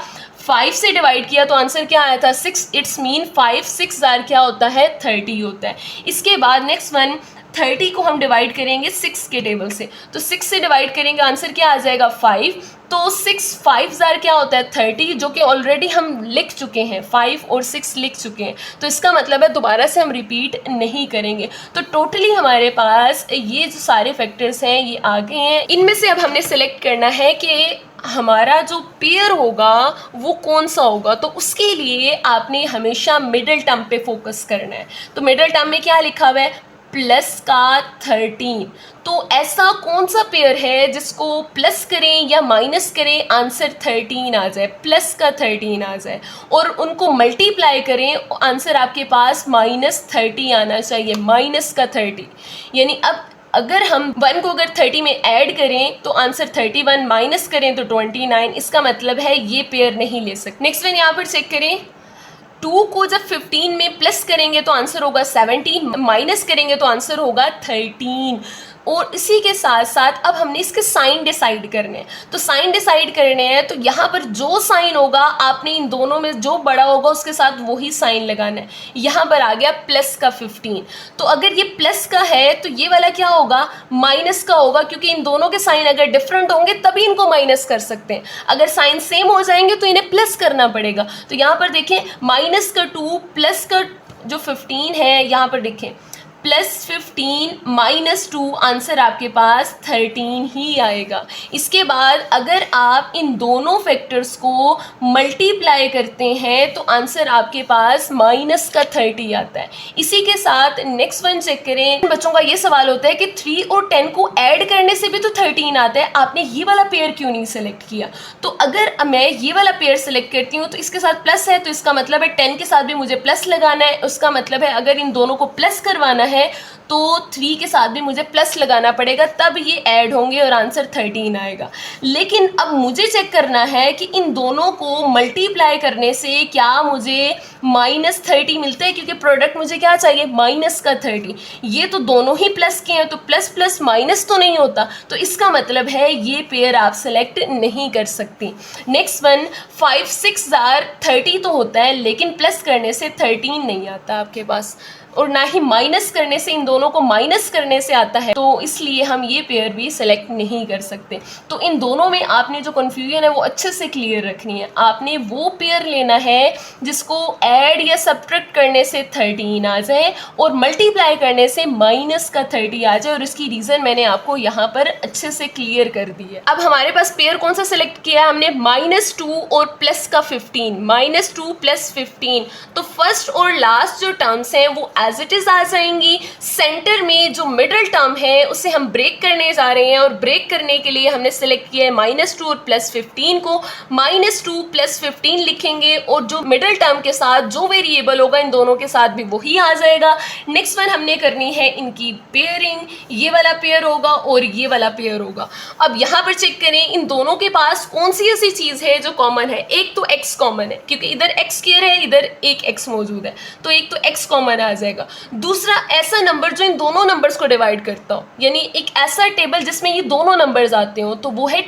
5 से डिवाइड किया तो आंसर क्या आया था 6। इट्स मीन 5 6 क्या होता है 30 होता है। इसके बाद नेक्स्ट वन 30 को हम डिवाइड करेंगे 6 के टेबल से। तो 6 से डिवाइड करेंगे आंसर क्या आ जाएगा 5। तो 6 5 क्या होता है 30, जो कि ऑलरेडी हम लिख चुके हैं, 5 और 6 लिख चुके हैं। तो इसका मतलब है दोबारा से हम रिपीट नहीं करेंगे। तो टोटली हमारे पास ये जो सारे फैक्टर्स हैं ये आ गए हैं। इनमें से अब हमने सेलेक्ट करना है कि हमारा जो पेयर होगा वो कौन सा होगा। तो उसके लिए आपने हमेशा मिडिल टर्म पे फोकस करना है। तो मिडिल टर्म में क्या लिखा हुआ है प्लस का 13। तो ऐसा कौन सा पेयर है जिसको प्लस करें या माइनस करें आंसर 13 आ जाए, प्लस का 13 आ जाए, और उनको मल्टीप्लाई करें आंसर आपके पास -30 आना चाहिए, माइनस का 30। यानी अब अगर हम 1 को अगर 30 में ऐड करें तो आंसर 31, माइनस करें तो 29। इसका मतलब है ये पेयर नहीं ले सकते। नेक्स्ट वन यहाँ पर चेक करें, 2 को जब 15 में प्लस करेंगे तो आंसर होगा 17, माइनस करेंगे तो आंसर होगा 13। और इसी के साथ साथ अब हमने इसके साइन डिसाइड करने हैं। तो साइन डिसाइड करने हैं तो यहाँ पर जो साइन होगा आपने इन दोनों में जो बड़ा होगा उसके साथ वही साइन लगाना है। यहाँ पर आ गया प्लस का 15। तो अगर ये प्लस का है तो ये वाला क्या होगा माइनस का होगा, क्योंकि इन दोनों के साइन अगर डिफरेंट होंगे तभी इनको माइनस कर सकते हैं। अगर साइन सेम हो जाएंगे तो इन्हें प्लस करना पड़ेगा। तो यहाँ पर देखें माइनस का 2 प्लस का जो 15 है, यहाँ पर देखें +15 -2, आंसर आपके पास 13 ही आएगा। इसके बाद अगर आप इन दोनों फैक्टर्स को मल्टीप्लाई करते हैं तो आंसर आपके पास -30 आता है। इसी के साथ नेक्स्ट वन चेक करें। बच्चों का ये सवाल होता है कि 3 और 10 को ऐड करने से भी तो 13 आता है, आपने ये वाला पेयर क्यों नहीं सेलेक्ट किया। तो अगर मैं ये वाला पेयर सेलेक्ट करती हूँ तो इसके साथ प्लस है, तो इसका मतलब है 10 के साथ भी मुझे प्लस लगाना है। उसका मतलब है अगर इन दोनों को प्लस करवाना है तो 3 के साथ भी मुझे प्लस लगाना पड़ेगा, तब ये ऐड होंगे और आंसर 13 आएगा। लेकिन अब मुझे चेक करना है कि इन दोनों को मल्टीप्लाई करने से क्या मुझे -30 मिलता है, क्योंकि प्रोडक्ट मुझे क्या चाहिए, माइनस का 30। ये तो दोनों ही प्लस के हैं, तो प्लस प्लस माइनस तो नहीं होता, तो इसका मतलब है ये पेयर आप सेलेक्ट नहीं कर सकती। नेक्स्ट वन, 5 6 आर 30 तो होता है, लेकिन प्लस करने से 13 नहीं आता आपके पास, और ना ही माइनस करने से, इन दोनों को माइनस करने से आता है, तो इसलिए हम ये पेयर भी सेलेक्ट नहीं कर सकते। तो इन दोनों में आपने जो कन्फ्यूजन है वो अच्छे से क्लियर रखनी है। आपने वो पेयर लेना है जिसको ऐड या सब्ट्रैक्ट करने से 13 आ जाए और मल्टीप्लाई करने से -30 आ जाए, और इसकी रीज़न मैंने आपको यहाँ पर अच्छे से क्लियर कर दी है। अब हमारे पास पेयर कौन सा सेलेक्ट किया है हमने, -2 और प्लस का 15, -2 + 15। तो फर्स्ट और लास्ट जो टर्म्स हैं वो एज इट इज आ जाएंगी। सेंटर में जो मिडल टर्म है उसे हम ब्रेक करने जा रहे हैं, और ब्रेक करने के लिए हमने सेलेक्ट किया है -2 और +15 को। -2 + 15 लिखेंगे, और जो मिडल टर्म के साथ जो वेरिएबल होगा इन दोनों के साथ भी वही आ जाएगा। नेक्स्ट वन हमने करनी है इनकी पेयरिंग, ये वाला पेयर होगा और ये वाला पेयर होगा। अब यहाँ पर चेक करें इन दोनों के पास कौन सी ऐसी चीज़ है जो कॉमन है। एक तो x कॉमन है, क्योंकि इधर x स्क्वायर है, इधर एक x मौजूद है, तो एक तो x कॉमन आ जाएगा। दूसरा ऐसा नंबर जो इन दोनों नंबर्स को डिवाइड करता हो, यानी एक ऐसा टेबल जिसमें ये दोनों नंबर्स आते हो, तो वो है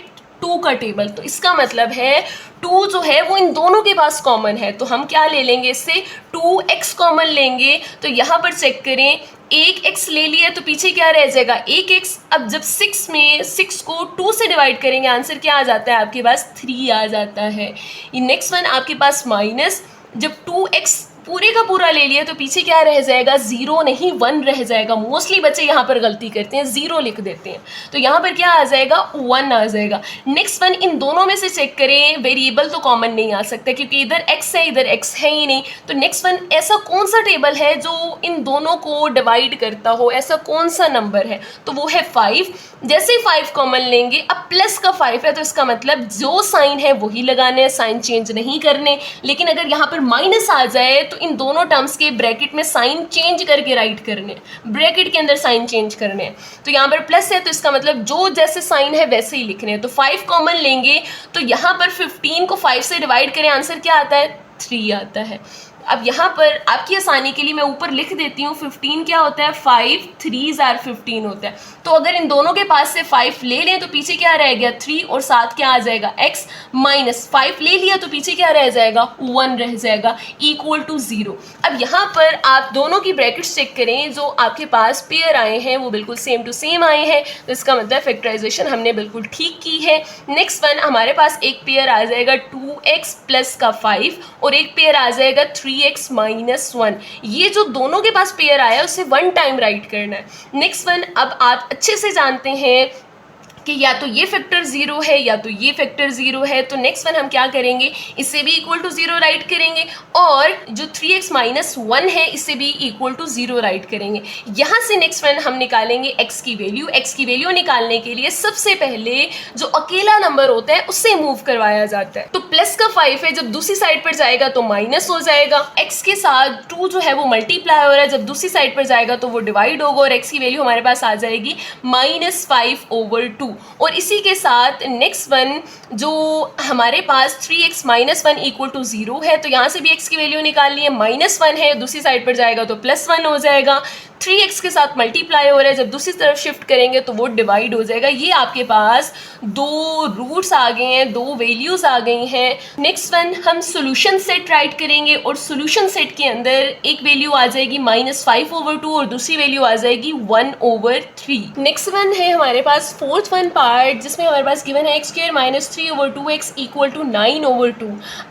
2 का टेबल। तो इसका मतलब है 2 जो है वो इन दोनों के पास कॉमन है, तो हम क्या ले लेंगे इससे, 2x कॉमन लेंगे। तो यहाँ पर चेक करें, एक x ले लिया तो पीछे क्या रह जाएगा, एक x। अब जब 6 में 6 को 2 से डिवाइड करेंगे, आंसर क्या आ जाता है आपके पास, 3 आ जाता है। नेक्स्ट वन आपके पास माइनस, जब 2x पूरे का पूरा ले लिया तो पीछे क्या रह जाएगा, 0 नहीं 1 रह जाएगा। मोस्टली बच्चे यहाँ पर गलती करते हैं, 0 लिख देते हैं, तो यहाँ पर क्या आ जाएगा, 1 आ जाएगा। नेक्स्ट वन, इन दोनों में से चेक करें, वेरिएबल तो कॉमन नहीं आ सकता क्योंकि इधर x है इधर x है ही नहीं। तो नेक्स्ट वन, ऐसा कौन सा टेबल है जो इन दोनों को डिवाइड करता हो, ऐसा कौन सा नंबर है, तो वो है 5। जैसे 5 कॉमन लेंगे, अब प्लस का 5 है तो इसका मतलब जो साइन है वही लगाने हैं, साइन चेंज नहीं करने। लेकिन अगर यहाँ पर माइनस आ जाए तो इन दोनों टर्म्स के ब्रैकेट में साइन चेंज करके राइट करने, ब्रैकेट के अंदर साइन चेंज करने हैं। तो यहाँ पर प्लस है तो इसका मतलब जो जैसे साइन है वैसे ही लिखने हैं। तो 5 कॉमन लेंगे तो यहाँ पर 15 को 5 से डिवाइड करें, आंसर क्या आता है, 3 आता है। अब यहाँ पर आपकी आसानी के लिए मैं ऊपर लिख देती हूँ, 15 क्या होता है, 5 3s are 15 होता है। तो अगर इन दोनों के पास से 5 ले लें तो पीछे क्या रह गया, 3, और साथ क्या आ जाएगा, x। माइनस 5 ले लिया तो पीछे क्या रह जाएगा, 1 रह जाएगा, इक्वल टू 0। अब यहाँ पर आप दोनों की ब्रैकेट्स चेक करें, जो आपके पास पेयर आए हैं वो बिल्कुल सेम टू सेम आए हैं, तो इसका मतलब फैक्टराइजेशन हमने बिल्कुल ठीक की है। नेक्स्ट वन, हमारे पास एक पेयर आ जाएगा 2x प्लस का 5, और एक पेयर आ जाएगा 3x माइनस 1। ये जो दोनों के पास पेयर आया उसे 1 टाइम राइट करना है। नेक्स्ट वन, अब आप अच्छे से जानते हैं कि या तो ये फैक्टर 0 है या तो ये फैक्टर 0 है, तो नेक्स्ट वन हम क्या करेंगे, इसे भी इक्वल टू 0 राइट करेंगे, और जो 3x माइनस 1 है इसे भी इक्वल टू 0 राइट करेंगे। यहाँ से नेक्स्ट वन हम निकालेंगे x की वैल्यू। x की वैल्यू निकालने के लिए सबसे पहले जो अकेला नंबर होता है उससे मूव करवाया जाता है। तो प्लस का 5 है, जब दूसरी साइड पर जाएगा तो माइनस हो जाएगा। x के साथ 2 जो है वो मल्टीप्लाई हो रहा है, जब दूसरी साइड पर जाएगा तो वो डिवाइड होगा, और x की वैल्यू हमारे पास आ जाएगी -5/2। और इसी के साथ नेक्स्ट वन, जो हमारे पास 3x माइनस 1 इक्वल टू 0 है, तो यहाँ से भी x की वैल्यू निकाल लिए, -1 है, दूसरी साइड पर जाएगा तो +1 हो जाएगा। 3x के साथ मल्टीप्लाई हो रहा है, जब दूसरी तरफ शिफ्ट करेंगे तो वो डिवाइड हो जाएगा। ये आपके पास 2 रूट्स आ गए हैं, 2 वैल्यूज़ आ गई हैं। नेक्स्ट वन, हम सोल्यूशन सेट राइट करेंगे, और सोल्यूशन सेट के अंदर एक वैल्यू आ जाएगी -5/2 और दूसरी वैल्यू आ जाएगी 1/3। नेक्स्ट वन है हमारे पास फोर्थ वन पार्ट, जिसमें हमारे पास गिवन है x² - 3/2x इक्वल टू 9/2।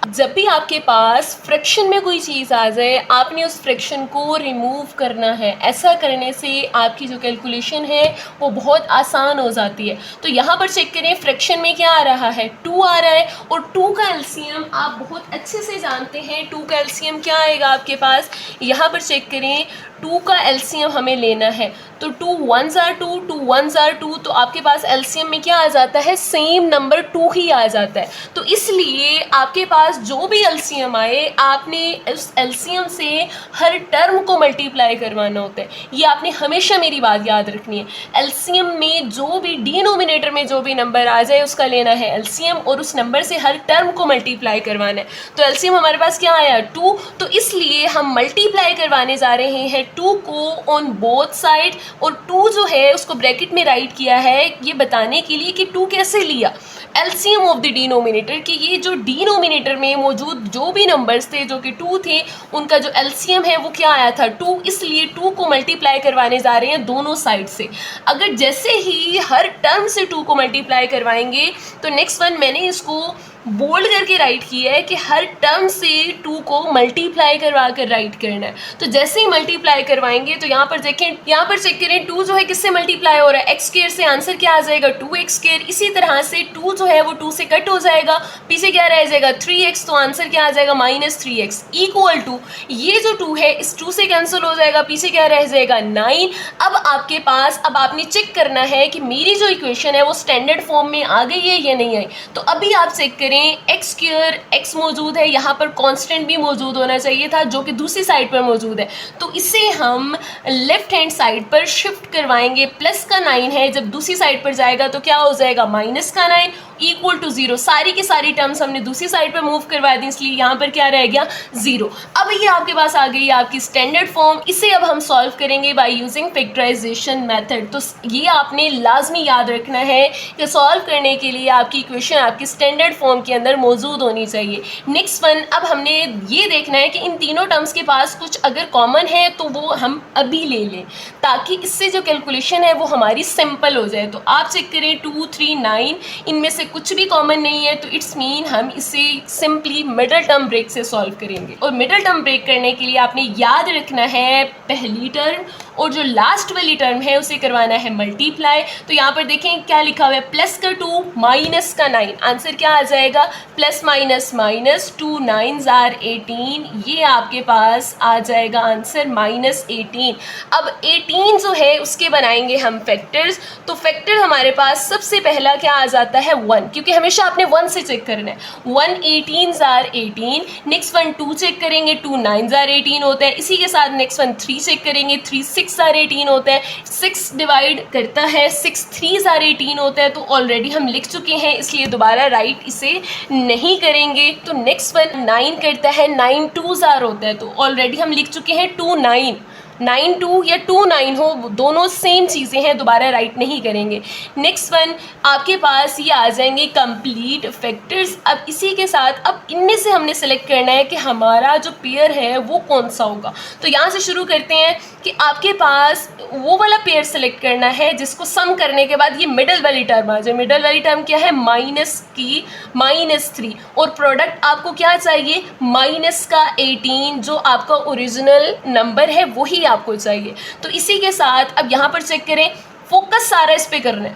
जब भी आपके पास फ्रैक्शन में कोई चीज़ आ जाए, आपने उस फ्रैक्शन को रिमूव करना है। ऐसा करने से आपकी जो कैलकुलेशन है वो बहुत आसान हो जाती है। तो यहाँ पर चेक करें, फ्रैक्शन में क्या आ रहा है, 2 आ रहा है, और 2 का एलसीएम आप बहुत अच्छे से जानते हैं। 2 का एलसीएम क्या आएगा आपके पास, यहाँ पर चेक करें, 2 का एलसीएम हमें लेना है, तो 2 1s are 2, 2 1s are 2, तो आपके पास एलसीएम में क्या आ जाता है, सेम नंबर 2 ही आ जाता है। तो इसलिए आपके पास जो भी एलसीएम आए, आपने उस एलसीएम से हर टर्म को मल्टीप्लाई करवाना होता है। होता है, ये आपने हमेशा मेरी बात याद रखनी है। एलसीएम में जो भी डिनोमिनेटर में जो भी नंबर आ जाए उसका लेना है एलसीएम और उस नंबर से हर टर्म को मल्टीप्लाई करवाना है। तो एलसीएम हमारे पास क्या आया 2, तो इसलिए हम मल्टीप्लाई करवाने जा रहे हैं 2 को ऑन बोथ साइड, और 2 जो है उसको ब्रैकेट में राइट किया है ये बताने के लिए कि 2 कैसे लिया, एलसीएम ऑफ द डिनोमिनेटर, कि ये जो डिनोमिनेटर में मौजूद जो भी नंबर्स थे जो कि 2 थे उनका जो एलसीएम है वो क्या आया था 2, इसलिए 2 को मल्टीप्लाई करवाने जा रहे हैं दोनों साइड से। अगर जैसे ही हर टर्म से 2 को मल्टीप्लाई करवाएंगे तो नेक्स्ट वन मैंने इसको बोल्ड करके राइट किया है कि हर टर्म से 2 को मल्टीप्लाई करवा कर राइट करना है। तो जैसे ही मल्टीप्लाई करवाएंगे तो यहाँ पर देखें, यहाँ पर चेक करें 2 जो है किससे मल्टीप्लाई हो रहा है एक्स स्क्वायर से, आंसर क्या आ जाएगा 2x स्क्वायर। इसी तरह से 2 जो है वो 2 से कट हो जाएगा, पीछे क्या रह जाएगा 3x, तो आंसर क्या आ जाएगा -3x इक्वल टू ये जो 2 है इस 2 से कैंसिल हो जाएगा, पीछे क्या रह जाएगा 9। अब आपके पास अब आपने चेक करना है कि मेरी जो इक्वेशन है वो स्टैंडर्ड फॉर्म में आ गई है या नहीं आई। तो अभी आप चेक करें एक्स स्क्वायर एक्स मौजूद है, यहाँ पर कांस्टेंट भी मौजूद होना चाहिए था जो कि दूसरी साइड पर मौजूद है, तो इसे हम लेफ्ट हैंड साइड पर शिफ्ट करवाएंगे। प्लस का 9 है, जब दूसरी साइड पर जाएगा तो क्या हो जाएगा माइनस का 9 इक्वल टू 0। सारी की सारी टर्म्स हमने दूसरी साइड पर मूव करवा दी, इसलिए यहाँ पर क्या रह गया 0। अब ये आपके पास आ गई आपकी स्टैंडर्ड फॉर्म, इसे अब हम सॉल्व करेंगे बाय यूजिंग फैक्टराइजेशन मेथड। तो ये आपने लाजमी याद रखना है कि सॉल्व करने के लिए आपकी इक्वेशन आपकी स्टैंडर्ड फॉर्म के अंदर मौजूद होनी चाहिए। नेक्स्ट वन, अब हमने ये देखना है कि इन तीनों टर्म्स के पास कुछ अगर कॉमन है तो वो हम अभी ले लें, ताकि इससे जो कैलकुलेशन है वो हमारी सिंपल हो जाए। तो आप चेक करें 2, 3, 9 इनमें से कुछ भी कॉमन नहीं है, तो इट्स मीन हम इसे सिंपली मिडल टर्म ब्रेक से सॉल्व करेंगे। और मिडल टर्म ब्रेक करने के लिए आपने याद रखना है पहली टर्म और जो लास्ट वाली टर्म है उसे करवाना है मल्टीप्लाई। तो यहाँ पर देखें क्या लिखा हुआ है, प्लस का 2 माइनस का 9, आंसर क्या आ जाएगा plus minus minus 2 9s are 18, ये आपके पास आ जाएगा आंसर -18। अब 18 जो है उसके बनाएंगे हम फैक्टर्स। तो फैक्टर हमारे पास सबसे पहला क्या आ जाता है 1, क्योंकि हमेशा आपने 1 से चेक करना है। 1 18s are 18, next one 2 check करेंगे 2 9s are 18 होता है, इसी के साथ नेक्स्ट वन 3 चेक करेंगे 3 6 are 18 होता है, 6 डिवाइड करता है 6 3s are 18 होता है। तो ऑलरेडी हम लिख चुके हैं इसलिए दोबारा राइट इसे नहीं करेंगे। तो नेक्स्ट वन 9 करता है 9 2s are होता है, तो ऑलरेडी हम लिख चुके हैं 2 9 9 2 या 2 9 हो, दोनों सेम चीज़ें हैं, दोबारा राइट नहीं करेंगे। नेक्स्ट वन आपके पास ये आ जाएंगे कंप्लीट फैक्टर्स। अब इसी के साथ अब इनमें से हमने सेलेक्ट करना है कि हमारा जो पेयर है वो कौन सा होगा। तो यहाँ से शुरू करते हैं कि आपके पास वो वाला पेयर सेलेक्ट करना है जिसको सम करने के बाद ये मिडल वाली टर्म आ जाए। मिडल वाली टर्म क्या है -3, और प्रोडक्ट आपको क्या चाहिए -18, जो आपका ओरिजिनल नंबर है वही आपको चाहिए। तो इसी के साथ अब यहाँ पर चेक करें, फोकस सारा इस पे करना है,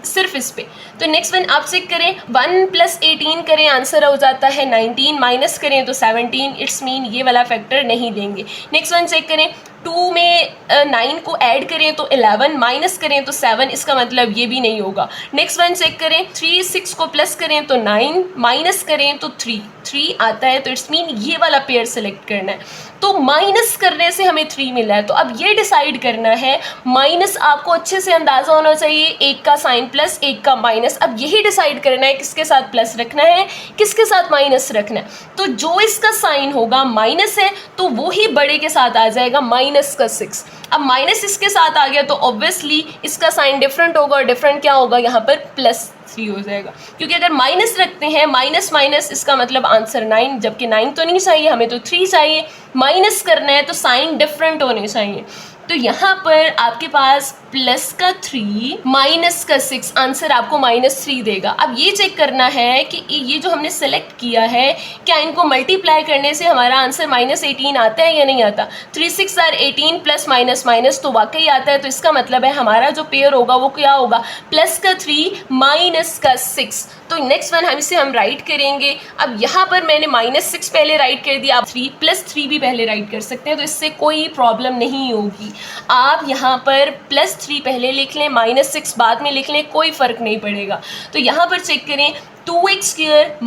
सिर्फ इस पे। तो नेक्स्ट वन आप चेक करें 1 + 18 करें, आंसर हो जाता है 19, माइनस करें तो 17, इट्स मीन ये वाला फैक्टर नहीं देंगे। नेक्स्ट वन चेक करें 2 में 9 को ऐड करें तो 11, माइनस करें तो 7, इसका मतलब ये भी नहीं होगा। नेक्स्ट वन चेक करें 3 6 को प्लस करें तो 9, माइनस करें तो 3 आता है, तो इट्स मीन ये वाला पेयर सेलेक्ट करना है। तो माइनस करने से हमें 3 मिला है, तो अब ये डिसाइड करना है, माइनस आपको अच्छे से अंदाज़ा होना चाहिए, एक का साइन प्लस एक का माइनस। अब यही डिसाइड करना है किसके साथ प्लस रखना है किसके साथ माइनस रखना है। तो जो इसका साइन होगा माइनस है तो वो ही बड़े के साथ आ जाएगा -6। अब माइनस इसके साथ आ गया तो ऑब्वियसली इसका साइन डिफरेंट होगा, और डिफरेंट क्या होगा यहाँ पर +3 हो जाएगा, क्योंकि अगर माइनस रखते हैं माइनस माइनस इसका मतलब आंसर 9, जबकि 9 तो नहीं चाहिए, हमें तो 3 चाहिए। माइनस करना है तो साइन डिफरेंट होने चाहिए। तो यहाँ पर आपके पास प्लस का 3 माइनस का 6, आंसर आपको -3 देगा। अब ये चेक करना है कि ये जो हमने सेलेक्ट किया है क्या इनको मल्टीप्लाई करने से हमारा आंसर -18 आता है या नहीं आता। 3 6 are 18 प्लस माइनस माइनस तो वाकई आता है, तो इसका मतलब है हमारा जो पेयर होगा वो क्या होगा प्लस का 3 माइनस का 6। तो नेक्स्ट वन हम राइट करेंगे। अब यहाँ पर मैंने -6 पहले राइट कर दिया, आप 3 + 3 भी पहले राइट कर सकते हैं, तो इससे कोई प्रॉब्लम नहीं होगी। आप यहाँ पर +3 पहले लिख लें, -6 बाद में लिख लें, कोई फ़र्क नहीं पड़ेगा। तो यहाँ पर चेक करें 2x² -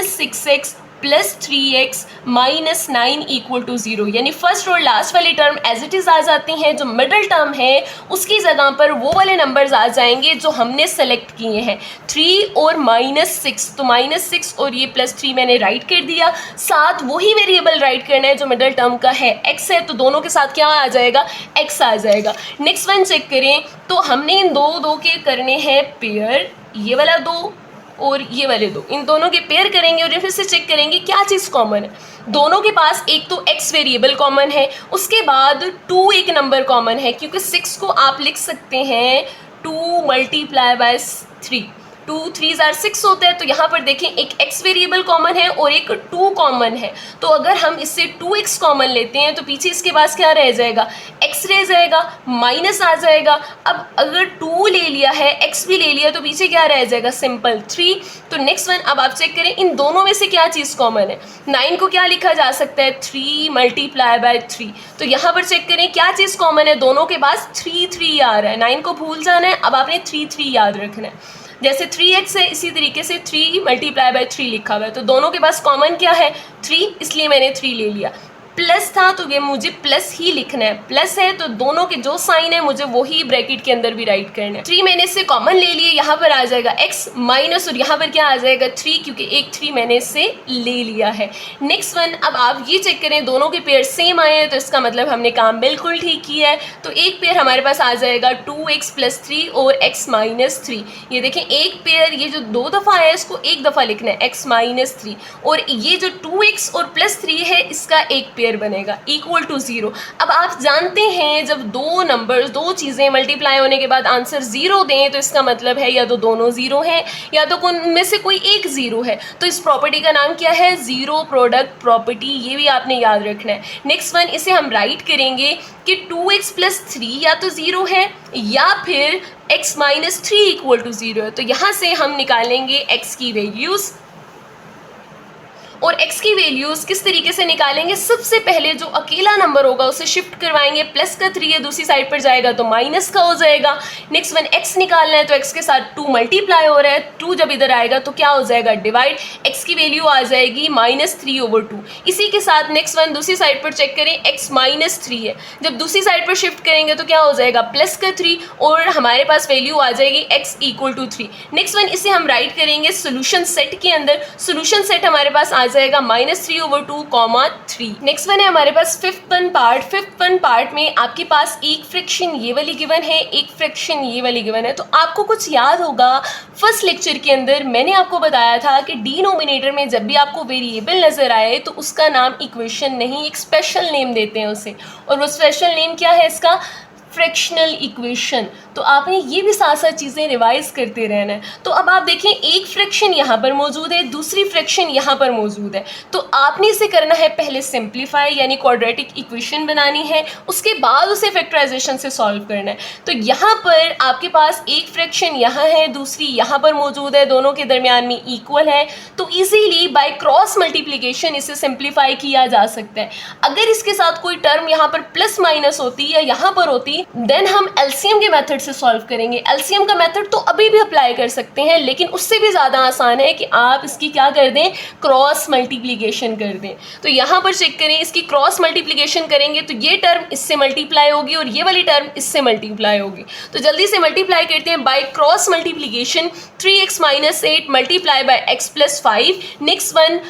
6x plus 3x minus 9 equal to 0, यानी फर्स्ट और लास्ट वाली टर्म एज इट इज़ आ जाती हैं, जो मिडल टर्म है उसकी जगह पर वो वाले नंबर्स आ जाएंगे जो हमने सेलेक्ट किए हैं, 3 और -6, तो -6 और ये +3 मैंने राइट कर दिया, साथ वही वेरिएबल राइट करना है जो मिडल टर्म का है, x है, तो दोनों के साथ क्या आ जाएगा, x आ जाएगा। नेक्स्ट वन चेक करें, तो हमने इन दो के करने हैं पेयर, ये वाला 2 और ये वाले 2, इन दोनों के पेयर करेंगे और फिर से चेक करेंगे क्या चीज़ कॉमन है। दोनों के पास एक तो x वेरिएबल कॉमन है, उसके बाद 2 एक नंबर कॉमन है, क्योंकि 6 को आप लिख सकते हैं 2 मल्टीप्लाई बाय 3, 2 3 6 होता है, तो यहाँ पर देखें एक x वेरिएबल कॉमन है और एक 2 कॉमन है, तो अगर हम इससे 2x कॉमन लेते हैं तो पीछे इसके पास क्या रह जाएगा, x रह जाएगा, माइनस आ जाएगा। अब अगर 2 ले लिया है, x भी ले लिया, तो पीछे क्या रह जाएगा, सिंपल 3। तो नेक्स्ट वन, अब आप चेक करें इन दोनों में से क्या चीज़ कॉमन है। 9 को क्या लिखा जा सकता है, 3 मल्टीप्लाई बाय 3, तो यहाँ पर चेक करें क्या चीज़ कॉमन है, दोनों के पास 3 आ रहा है, 9 को भूल जाना है, अब आपने 3 याद रखना है। जैसे 3x है, इसी तरीके से 3 मल्टीप्लाई बाय 3 लिखा हुआ है, तो दोनों के पास कॉमन क्या है, 3, इसलिए मैंने 3 ले लिया। प्लस था तो ये मुझे प्लस ही लिखना है, प्लस है तो दोनों के जो साइन है मुझे वही ब्रैकेट के अंदर भी राइट करना है। 3 मैंने इससे कॉमन ले लिए, यहाँ पर आ जाएगा x माइनस और यहाँ पर क्या आ जाएगा 3, क्योंकि एक 3 मैंने इससे ले लिया है। नेक्स्ट वन, अब आप ये चेक करें दोनों के पेयर सेम आए हैं, तो इसका मतलब हमने काम बिल्कुल ठीक किया है। तो एक पेयर हमारे पास आ जाएगा 2x + 3 और x - 3। ये देखें एक पेयर, ये जो 2 दफ़ा है इसको एक दफ़ा लिखना है, x - 3, और ये जो 2x और +3 है इसका एक पेयर बनेगा इक्वल टू 0। अब आप जानते हैं जब दो चीज़ें मल्टीप्लाई होने के बाद आंसर 0 दें तो इसका मतलब है या तो दोनों 0 हैं या तो उनमें से कोई एक 0 है। तो इस प्रॉपर्टी का नाम क्या है, ज़ीरो प्रोडक्ट प्रॉपर्टी, ये भी आपने याद रखना है। नेक्स्ट वन, इसे हम राइट करेंगे कि 2x + 3 या तो 0 है या फिर x - 3 इक्वल टू 0 है। तो यहाँ से हम निकालेंगे x की वैल्यूज़, और x की वैल्यूज़ किस तरीके से निकालेंगे, सबसे पहले जो अकेला नंबर होगा उसे शिफ्ट करवाएंगे, प्लस का 3 है दूसरी साइड पर जाएगा तो माइनस का हो जाएगा। नेक्स्ट वन, x निकालना है तो x के साथ 2 मल्टीप्लाई हो रहा है, 2 जब इधर आएगा तो क्या हो जाएगा, डिवाइड, x की वैल्यू आ जाएगी -3/2। इसी के साथ नेक्स्ट वन दूसरी साइड पर चेक करें, x - 3 है, जब दूसरी साइड पर शिफ्ट करेंगे तो क्या हो जाएगा, प्लस का 3 और हमारे पास वैल्यू आ जाएगी x = 3। नेक्स्ट वन, इसे हम राइट करेंगे सोल्यूशन सेट के अंदर, सोल्यूशन सेट हमारे पास आ जाएगा -3/2, 3। नेक्स्ट वन है हमारे पास फिफ्थ वन पार्ट में आपके पास एक फ्रैक्शन ये वाली गिवन है, एक फ्रैक्शन ये वाली गिवन है। तो आपको कुछ याद होगा, फर्स्ट लेक्चर के अंदर मैंने आपको बताया था कि डिनोमिनेटर में जब भी आपको वेरिएबल नज़र आए तो उसका नाम इक्वेशन नहीं, एक स्पेशल नेम देते हैं उसे, और वो स्पेशल नेम क्या है इसका, फ्रैक्शनल इक्वेशन। तो आपने ये भी साथ साथ चीज़ें रिवाइज करते रहना है। तो अब आप देखें एक फ्रैक्शन यहाँ पर मौजूद है, दूसरी फ्रैक्शन यहाँ पर मौजूद है, तो आपने इसे करना है पहले सिंप्लीफाई यानी क्वाड्रेटिक इक्वेशन बनानी है, उसके बाद उसे फैक्टराइजेशन से सॉल्व करना है। तो यहाँ पर आपके पास एक फ्रैक्शन यहाँ है, दूसरी यहाँ पर मौजूद है, दोनों के दरमियान में इक्वल है, तो ईजीली बाय क्रॉस मल्टीप्लिकेशन इसे सिंप्लीफाई किया जा सकता है। अगर इसके साथ कोई टर्म यहाँ पर प्लस माइनस होती या यहाँ पर होती, देन हम एलसीएम के मेथड से सॉल्व करेंगे। एलसीएम का मेथड तो अभी भी अप्लाई कर सकते हैं, लेकिन उससे भी ज़्यादा आसान है कि आप इसकी क्या कर दें, क्रॉस मल्टीप्लिकेशन कर दें। तो यहाँ पर चेक करें, इसकी क्रॉस मल्टीप्लिकेशन करेंगे तो ये टर्म इससे मल्टीप्लाई होगी और ये वाली टर्म इससे मल्टीप्लाई होगी। तो जल्दी से मल्टीप्लाई करते हैं by cross multiplication, 3x - 8 multiply by x + 5, next one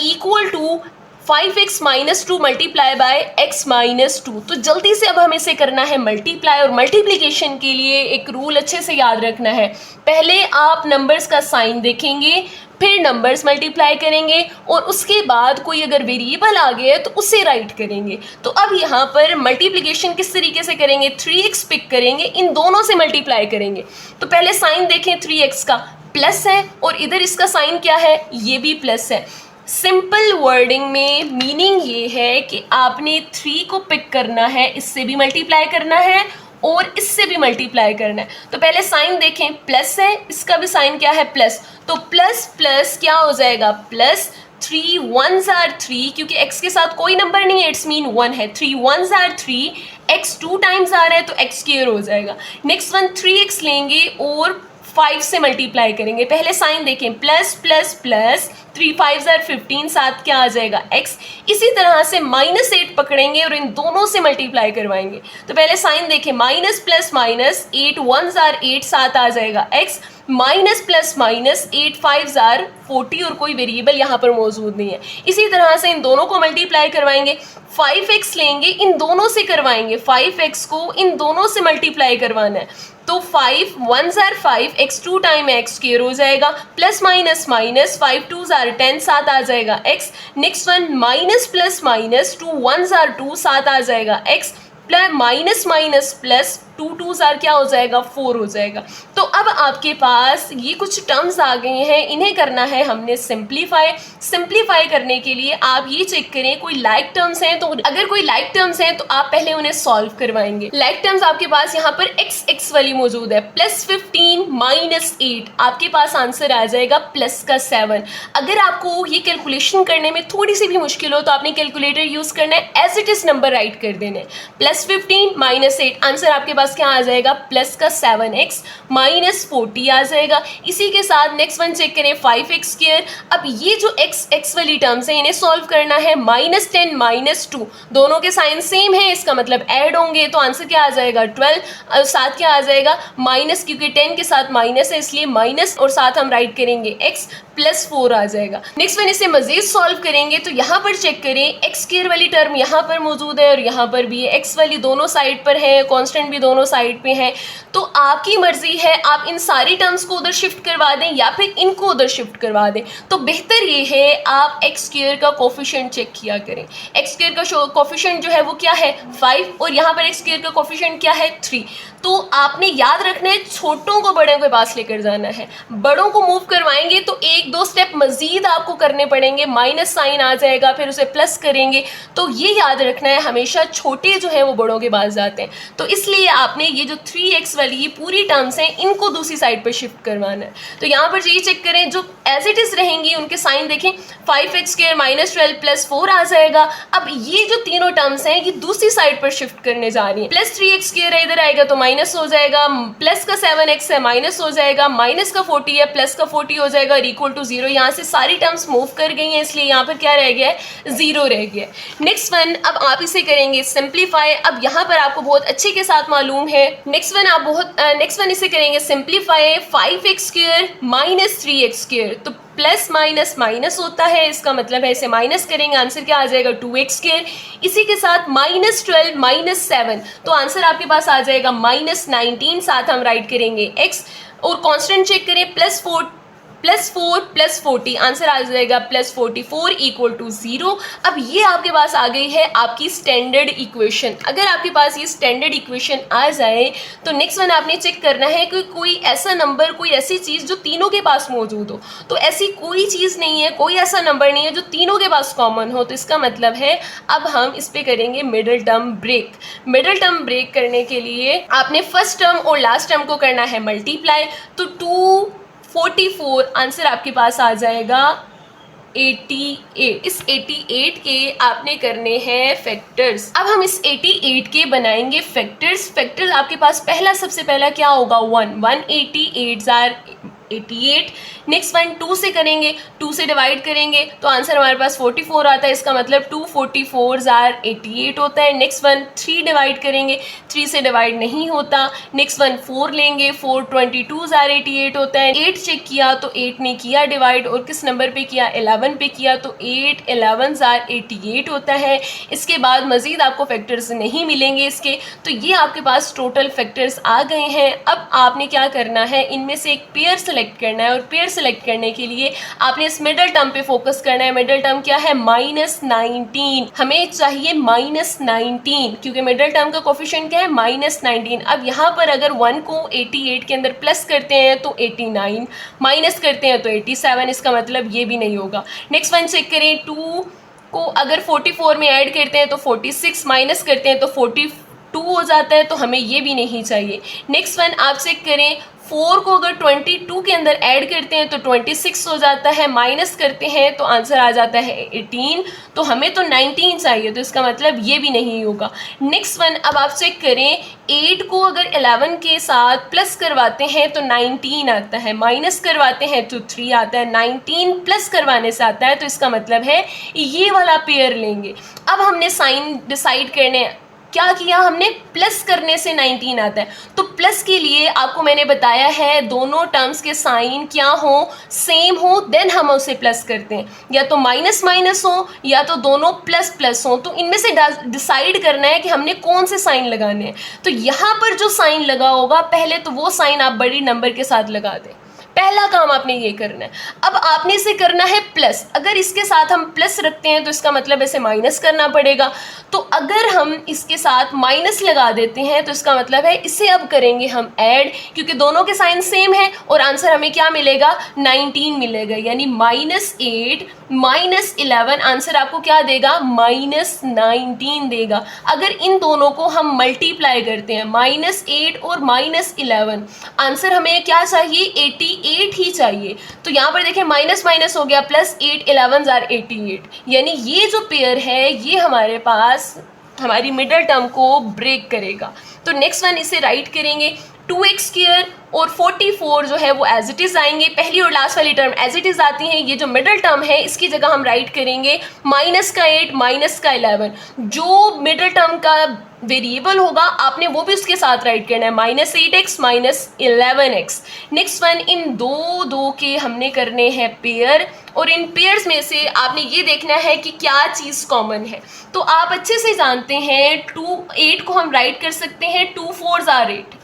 equal to 5x - 2 multiply by x - 2। तो जल्दी से अब हमें इसे करना है मल्टीप्लाई, और मल्टीप्लिकेशन के लिए एक रूल अच्छे से याद रखना है, पहले आप नंबर्स का साइन देखेंगे, फिर नंबर्स मल्टीप्लाई करेंगे और उसके बाद कोई अगर वेरिएबल आ गया तो उसे राइट करेंगे। तो अब यहाँ पर मल्टीप्लिकेशन किस तरीके से करेंगे, 3x पिक करेंगे, इन दोनों से मल्टीप्लाई करेंगे। तो पहले साइन देखें, 3x का प्लस है और इधर इसका साइन क्या है, ये भी प्लस है। सिंपल वर्डिंग में मीनिंग ये है कि आपने 3 को पिक करना है, इससे भी मल्टीप्लाई करना है और इससे भी मल्टीप्लाई करना है। तो पहले साइन देखें, प्लस है, इसका भी साइन क्या है, प्लस, तो प्लस प्लस क्या हो जाएगा, प्लस 3 1s are 3, क्योंकि x के साथ कोई नंबर नहीं है, इट्स मीन 1 है, 3 1s are 3, x 2 टाइम्स आ रहा है तो x स्क्वायर हो जाएगा। नेक्स्ट वन 3x लेंगे और 5 से मल्टीप्लाई करेंगे। पहले साइन देखें, प्लस प्लस प्लस 3 5 जार 15, साथ क्या आ जाएगा x। इसी तरह से -8 पकड़ेंगे और इन दोनों से मल्टीप्लाई करवाएंगे। तो पहले साइन देखें, माइनस प्लस माइनस 8 1 जार 8, साथ आ जाएगा x, minus plus minus 8 5 jar 40 और कोई वेरिएबल यहाँ पर मौजूद नहीं है। इसी तरह से इन दोनों को मल्टीप्लाई करवाएंगे, 5x लेंगे, इन दोनों से करवाएंगे, 5x को इन दोनों से मल्टीप्लाई करवाना है। तो 5 1 jar 5, x2 time x square हो जाएगा, प्लस माइनस माइनस 5 2 जार 10, साथ आ जाएगा x। Next one minus plus minus 2 1 jar 2, साथ आ जाएगा x, plus minus minus plus 2 2 jar क्या हो जाएगा 4 हो जाएगा। तो अब आपके पास ये कुछ टर्म्स आ गए हैं, इन्हें करना है हमने सिंप्लीफाई करने के लिए आप ये चेक करें कोई लाइक टर्म्स हैं, तो अगर कोई लाइक टर्म्स हैं तो आप पहले उन्हें सॉल्व करवाएंगे। लाइक टर्म्स आपके पास यहाँ पर x वाली मौजूद है, प्लस 15 माइनस 8, आपके पास आंसर आ जाएगा प्लस का 7। अगर आपको ये कैलकुलेशन करने में थोड़ी सी भी मुश्किल हो तो आपने कैलकुलेटर यूज करना है, as it is number write कर देने, प्लस 15 माइनस 8, आंसर आपके पास क्या आ जाएगा प्लस का 7x माइनस 40 आ जाएगा। इसी के साथ नेक्स्ट वन चेक करें 5x स्क्वायर। अब ये जो x वाली टर्म्स है इन्हें सॉल्व करना है, माइनस 10 माइनस 2, दोनों के साइन सेम है, इसका मतलब ऐड होंगे, तो आंसर क्या आ जाएगा 12, और साथ क्या आ जाएगा माइनस, क्योंकि 10 के साथ माइनस है इसलिए माइनस, और साथ हम राइट करेंगे x प्लस 4 आ जाएगा। नेक्स्ट वन इसे मजीद सॉल्व करेंगे तो यहाँ पर चेक करें, x स्क्वायर वाली टर्म यहाँ पर मौजूद है और यहाँ पर भी है, x वाली दोनों साइड पर है, कांस्टेंट भी दोनों साइड पे है। तो आपकी मर्जी है, आप इन सारी टर्म्स को उधर शिफ्ट करवा दें या फिर इनको उधर शिफ्ट करवा दें। तो बेहतर ये है आप x स्क्वायर का कोफिशिएंट चेक किया करें। x स्क्वायर का कोफिशिएंट जो है वो क्या है 5, और यहाँ पर x स्क्वायर का कोफिशिएंट क्या है 3। तो आपने याद रखना है छोटों को बड़ों के पास लेकर जाना है, बड़ों को मूव करवाएंगे तो 1-2 स्टेप मजीद आपको करने पड़ेंगे, माइनस साइन आ जाएगा, फिर उसे प्लस करेंगे। तो ये याद रखना है, हमेशा छोटे जो है वो बड़ों के पास जाते हैं। तो इसलिए आपने ये जो 3x वाली ये पूरी टर्म्स हैं इनको दूसरी साइड पर शिफ्ट करवाना है। तो यहाँ पर ये चेक करें, जो एज इट इज रहेंगी उनके साइन देखें, 5x स्क्वायर माइनस 12 प्लस 4 आ जाएगा। अब ये जो तीनों टर्म्स हैं ये दूसरी साइड पर शिफ्ट करने जा रही है, प्लस 3x स्क्वायर इधर आएगा तो माइनस हो जाएगा, प्लस का 7x है माइनस हो जाएगा, माइनस का 40 है प्लस का 40 हो जाएगा, इक्वल टू 0। यहाँ से सारी टर्म्स मूव कर गई हैं इसलिए यहाँ पर क्या रह गया है 0 रह गया। नेक्स्ट वन, अब आप इसे करेंगे सिंप्लीफाई। अब यहाँ पर आपको बहुत अच्छे के साथ मालूम है, नेक्स्ट वन इसे करेंगे simplify, 5x square minus 3x square, तो प्लस माइनस माइनस होता है, इसका मतलब है इसे माइनस करेंगे, आंसर क्या आ जाएगा 2x स्क्वायर। इसी के साथ माइनस 12 माइनस 7, तो आंसर आपके पास आ जाएगा माइनस 19, साथ हम राइट करेंगे x, और कांस्टेंट चेक करें प्लस 4 प्लस 40, आंसर आ जाएगा प्लस 44 इक्वल टू 0। अब ये आपके पास आ गई है आपकी स्टैंडर्ड इक्वेशन। अगर आपके पास ये स्टैंडर्ड इक्वेशन आ जाए तो नेक्स्ट वन आपने चेक करना है कि कोई ऐसा नंबर, कोई ऐसी चीज़ जो तीनों के पास मौजूद हो। तो ऐसी कोई चीज़ नहीं है, कोई ऐसा नंबर नहीं है जो तीनों के पास कॉमन हो। तो इसका मतलब है अब हम इस पर करेंगे middle term break. Middle term break करने के लिए आपने फर्स्ट टर्म और लास्ट टर्म को करना है मल्टीप्लाई, तो 244, आंसर आपके पास आ जाएगा 88। इस 88 के आपने करने हैं फैक्टर्स। अब हम इस 88 के बनाएंगे फैक्टर्स। फैक्टर्स आपके पास पहला, सबसे पहला क्या होगा 1, 188 जार 88। नेक्स्ट वन 2 से करेंगे, 2 से डिवाइड करेंगे तो आंसर हमारे पास 44 आता है, इसका मतलब 244 जार 88 होता है। नेक्स्ट वन 3 डिवाइड करेंगे, 3 से डिवाइड नहीं होता। नेक्स्ट वन 4 लेंगे, 4 22 जार 88 होता है। 8 चेक किया तो 8 ने किया डिवाइड, और किस नंबर पे किया 11 पे किया, तो 8 11 जार 88 होता है। इसके बाद मजीद आपको फैक्टर्स नहीं मिलेंगे इसके, तो ये आपके पास टोटल फैक्टर्स आ गए हैं। अब आपने क्या करना है, इनमें से एक पेयर सेलेक्ट करना है, और पेयर सेलेक्ट करने के लिए आपने इस मिडल टर्म पे फोकस करना है। मिडल टर्म क्या है -19, हमें चाहिए -19, क्योंकि मिडल टर्म का कोफिशिएंट क्या है -19। अब यहाँ पर अगर 1 को 88 के अंदर प्लस करते हैं तो 89, माइनस करते हैं तो 87, इसका मतलब ये भी नहीं होगा। नेक्स्ट वन चेक करें, 2 को अगर 44 में ऐड करते हैं तो 46, माइनस करते हैं तो 42 हो जाता है, तो हमें ये भी नहीं चाहिए। नेक्स्ट वन आप चेक करें, 4 को अगर 22 के अंदर ऐड करते हैं तो 26 हो जाता है, माइनस करते हैं तो आंसर आ जाता है 18। तो हमें तो 19 चाहिए, तो इसका मतलब ये भी नहीं होगा। नेक्स्ट वन, अब आप चेक करें, 8 को अगर 11 के साथ प्लस करवाते हैं तो 19 आता है, माइनस करवाते हैं तो 3 आता है, 19 प्लस करवाने से आता है, तो इसका मतलब है ये वाला पेयर लेंगे। अब हमने साइन डिसाइड करने क्या किया, हमने प्लस करने से 19 आता है, तो प्लस के लिए आपको मैंने बताया है दोनों टर्म्स के साइन क्या हो, सेम हो, देन हम उसे प्लस करते हैं, या तो माइनस माइनस हो या तो दोनों प्लस प्लस हो। तो इनमें से डिसाइड करना है कि हमने कौन से साइन लगाने हैं। तो यहाँ पर जो साइन लगा होगा पहले तो वो साइन आप बड़ी नंबर के साथ लगा दें, पहला काम आपने ये करना है। अब आपने इसे करना है प्लस, अगर इसके साथ हम प्लस रखते हैं तो इसका मतलब इसे माइनस करना पड़ेगा, तो अगर हम इसके साथ माइनस लगा देते हैं तो इसका मतलब है इसे अब करेंगे हम ऐड, क्योंकि दोनों के साइन सेम है और आंसर हमें क्या मिलेगा, 19 मिलेगा, यानी -8 -11 आंसर आपको क्या देगा, -19 देगा। अगर इन दोनों को हम मल्टीप्लाई करते हैं, -8 और -11, आंसर हमें क्या चाहिए, 88 ही चाहिए। तो यहाँ पर देखें माइनस माइनस हो गया, +8 11 जार 88, यानी ये जो पेयर है ये हमारे पास हमारी मिडल टर्म को ब्रेक करेगा। तो नेक्स्ट वन इसे राइट करेंगे, 2x² और 44 जो है वो एज इट इज़ आएंगे, पहली और लास्ट वाली टर्म एज इट इज़ आती हैं। ये जो मिडल टर्म है इसकी जगह हम राइट करेंगे -8 -11, जो मिडल टर्म का वेरिएबल होगा आपने वो भी उसके साथ राइट करना है, -8x -11x। नेक्स्ट वन, इन दो के हमने करने हैं पेयर, और इन पेयर्स में से आपने ये देखना है कि क्या चीज़ कॉमन है। तो आप अच्छे से जानते हैं 8 को हम राइट कर सकते हैं 2 4s are 8,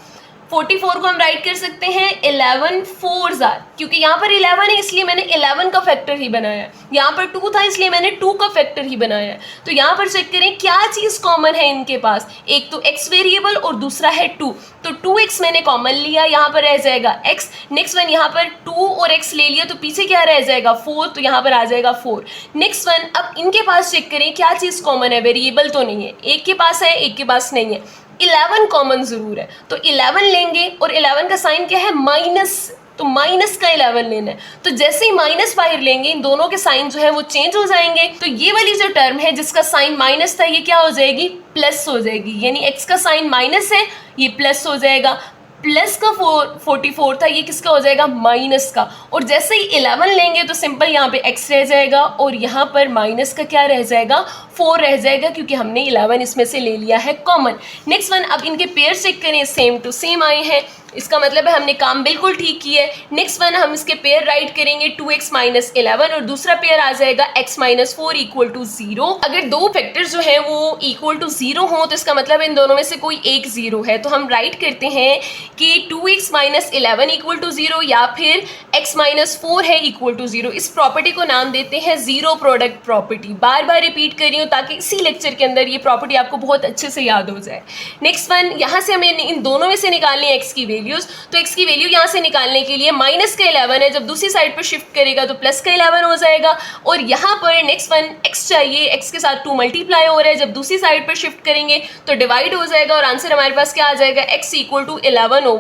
44 को हम राइट कर सकते हैं 11 4s are, क्योंकि यहाँ पर 11 है इसलिए मैंने 11 का फैक्टर ही बनाया है, यहाँ पर 2 था इसलिए मैंने 2 का फैक्टर ही बनाया है। तो यहाँ पर चेक करें क्या चीज़ कॉमन है इनके पास, एक तो x वेरिएबल और दूसरा है 2, तो 2x मैंने कॉमन लिया, यहाँ पर रह जाएगा x। नेक्स्ट वन, यहाँ पर 2 और x ले लिया तो पीछे क्या रह जाएगा 4, तो यहाँ पर आ जाएगा 4। नेक्स्ट वन, अब इनके पास चेक करें क्या चीज़ कॉमन है, वेरिएबल तो नहीं है, एक के पास है एक के पास नहीं है, 11 कॉमन ज़रूर है, तो 11 लेंगे और 11 का साइन क्या है, माइनस, तो माइनस का 11 लेना है। तो जैसे ही माइनस बाहर लेंगे इन दोनों के साइन जो है वो चेंज हो जाएंगे, तो ये वाली जो टर्म है जिसका साइन माइनस था ये क्या हो जाएगी, प्लस हो जाएगी, यानी x का साइन माइनस है ये प्लस हो जाएगा, प्लस का 44 था ये किसका हो जाएगा, माइनस का। और जैसे ही 11 लेंगे तो सिंपल यहाँ पे x रह जाएगा और यहाँ पर माइनस का क्या रह जाएगा, 4 रह जाएगा, क्योंकि हमने 11 इसमें से ले लिया है कॉमन। नेक्स्ट वन, अब इनके पेयर चेक करें, सेम टू सेम आए हैं, इसका मतलब है हमने काम बिल्कुल ठीक किया है। नेक्स्ट वन, हम इसके पेयर राइट करेंगे 2x -11 और दूसरा पेयर आ जाएगा x -4 = 0। अगर दो फैक्टर्स जो है वो इक्वल टू 0 हो तो इसका मतलब इन दोनों में से कोई एक 0 है, तो हम राइट करते हैं कि 2x -11 = 0 या फिर x -4 है इक्वल टू 0। इस प्रॉपर्टी को नाम देते हैं जीरो प्रोडक्ट प्रॉपर्टी। बार बार रिपीट कर रही हूँ ताकि इसी लेक्चर के अंदर ये प्रॉपर्टी आपको बहुत अच्छे से याद हो जाए। नेक्स्ट वन, यहाँ से हमें इन दोनों में से निकालनी है x की वैल्यूज, तो x की वैल्यू यहाँ से निकालने के लिए माइनस का 11 है, जब दूसरी साइड पर शिफ्ट करेगा तो प्लस का 11 हो जाएगा। और यहाँ पर नेक्स्ट वन, x चाहिए, x के साथ 2 मल्टीप्लाई हो रहा है, जब दूसरी साइड पर शिफ्ट करेंगे तो डिवाइड हो जाएगा और आंसर हमारे पास क्या आ जाएगा, x = 11/2।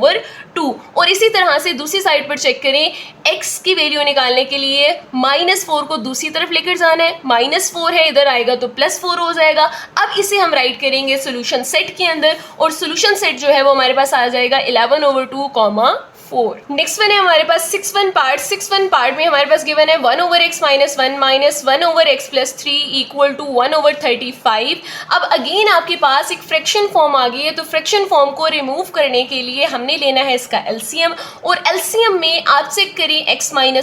और इसी तरह से दूसरी साइड पर चेक करें, x की वैल्यू निकालने के लिए -4 को दूसरी तरफ लेकर जाना है, -4 है इधर आएगा तो +4 हो जाएगा। अब इसे हम राइट करेंगे सोल्यूशन सेट के अंदर और सोल्यूशन सेट जो है वो हमारे पास आ जाएगा 11/2, 4। नेक्स्ट वन है हमारे पास 6 1 पार्ट में हमारे पास गिवन है 1/x - 1 -1/x + 3 = 1/35। अब अगेन आपके पास एक फ्रैक्शन फॉर्म आ गई है, तो फ्रैक्शन फॉर्म को रिमूव करने के लिए हमने लेना है इसका एलसीएम, और एलसीएम में आप चेक करें x - 1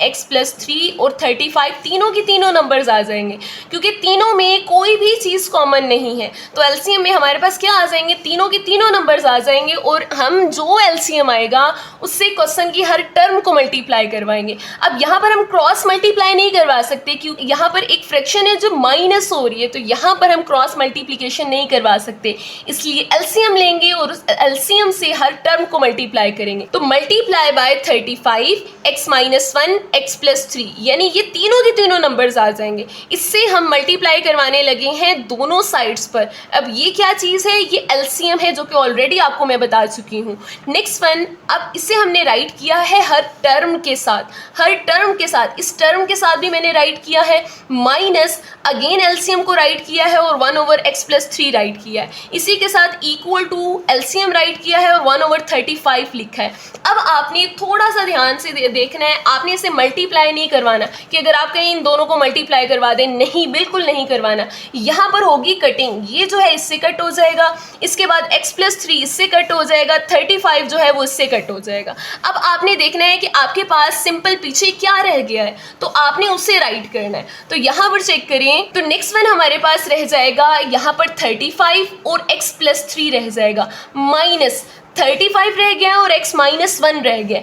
x + 3 और 35 तीनों की तीनों नंबर्स आ जाएंगे, क्योंकि तीनों में कोई भी चीज़ कॉमन नहीं है, तो एलसीएम में हमारे पास क्या आ जाएंगे, तीनों की तीनों नंबर्स आ जाएंगे और हम जो एलसीएम आएगा उससे क्वेश्चन की हर टर्म को मल्टीप्लाई करवाएंगे। अब यहाँ पर हम क्रॉस मल्टीप्लाई नहीं करवा सकते क्योंकि यहाँ पर एक फ्रैक्शन है जो माइनस हो रही है, तो यहाँ पर हम क्रॉस मल्टीप्लिकेशन नहीं करवा सकते, इसलिए एलसीएम लेंगे और उस एलसीएम से हर टर्म को मल्टीप्लाई करेंगे। तो मल्टीप्लाई बाय 35 x - 1 x + 3, यानी ये तीनों के तीनों नंबर्स आ जाएंगे। इससे हम मल्टीप्लाई करवाने लगे हैं दोनों साइड्स पर। अब ये क्या चीज़ है, ये एलसीएम है जो कि ऑलरेडी आपको मैं बता चुकी हूँ। नेक्स्ट वन, अब इसे इसे हमने राइट किया है हर टर्म के साथ, हर टर्म के साथ, इस टर्म के साथ भी मैंने राइट किया है, माइनस अगेन एलसीएम को राइट किया है और 1/x+3 राइट किया है, इसी के साथ इक्वल टू एलसीएम राइट किया है और 1/35 लिखा है। अब आपने थोड़ा सा ध्यान से देखना है, आपने इसे मल्टीप्लाई नहीं करवाना कि अगर आप कहीं इन दोनों को मल्टीप्लाई करवा दें, नहीं, बिल्कुल नहीं करवाना। यहाँ पर होगी कटिंग, ये जो है इससे कट हो जाएगा, इसके बाद x+3 इससे कट हो जाएगा, 35 जो है वो इससे कट हो जाएगा। अब आपने देखना है कि आपके पास सिंपल पीछे क्या रह गया है, तो आपने उसे राइट करना है। तो यहाँ पर चेक करें तो नेक्स्ट वन हमारे पास रह जाएगा यहाँ पर 35 और x+3 रह जाएगा, माइनस 35 रह गया और x-1 रह गया,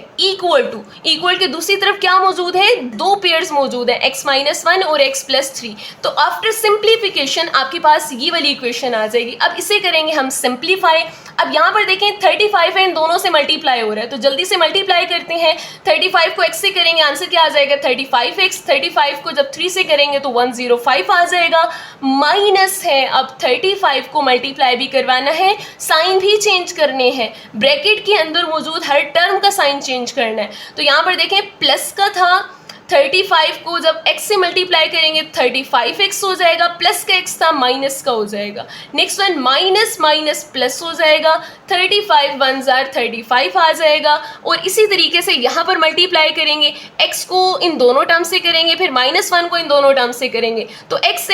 इक्वल के दूसरी तरफ क्या मौजूद है, दो पेयर्स मौजूद है, x-1 और x+3। तो आफ्टर सिंप्लीफिकेशन आपके पास ये वाली इक्वेशन आ जाएगी। अब इसे करेंगे हम सिंप्लीफाई। अब यहाँ पर देखें 35 है, इन दोनों से मल्टीप्लाई हो रहा है, तो जल्दी से मल्टीप्लाई करते हैं। 35 को x से करेंगे, आंसर क्या आ जाएगा 35x, 35 को जब 3 से करेंगे तो 105 आ जाएगा, माइनस है। अब 35 को मल्टीप्लाई भी करवाना है, साइन भी चेंज करने हैं, ब्रैकेट के अंदर मौजूद हर टर्म का साइन चेंज करना है। तो यहाँ पर देखें प्लस का था, 35 को जब x से मल्टीप्लाई करेंगे 35x हो जाएगा, प्लस का x था माइनस का हो जाएगा। Next one minus minus plus हो जाएगा, 35 1 जार 35 आ जाएगा। और इसी तरीके से यहाँ पर मल्टीप्लाई करेंगे, x को इन दोनों टर्म से करेंगे, फिर -1 को इन दोनों टर्म से करेंगे, तो x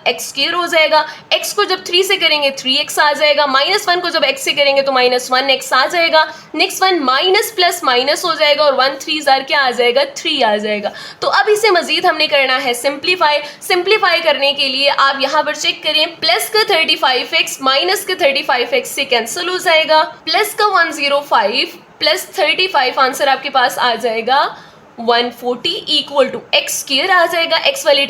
x² हो जाएगा। x को जब 3 से करेंगे 3x आ जाएगा, -1 को जब x से करेंगे तो -1x आ जाएगा। Next one minus plus minus हो जाएगा और 1 3 जार क्या आ जाएगा 3 आ जाएगा। तो अब इसे मजीद हमने करना है सिंप्लीफाई करने के लिए आप यहाँ पर चेक करें, प्लस का 35x माइनस का 35x से कैंसिल हो जाएगा, प्लस का 105 प्लस 35 आंसर आपके पास आ जाएगा 140 इक्वल टू x² आ जाएगा, x वाली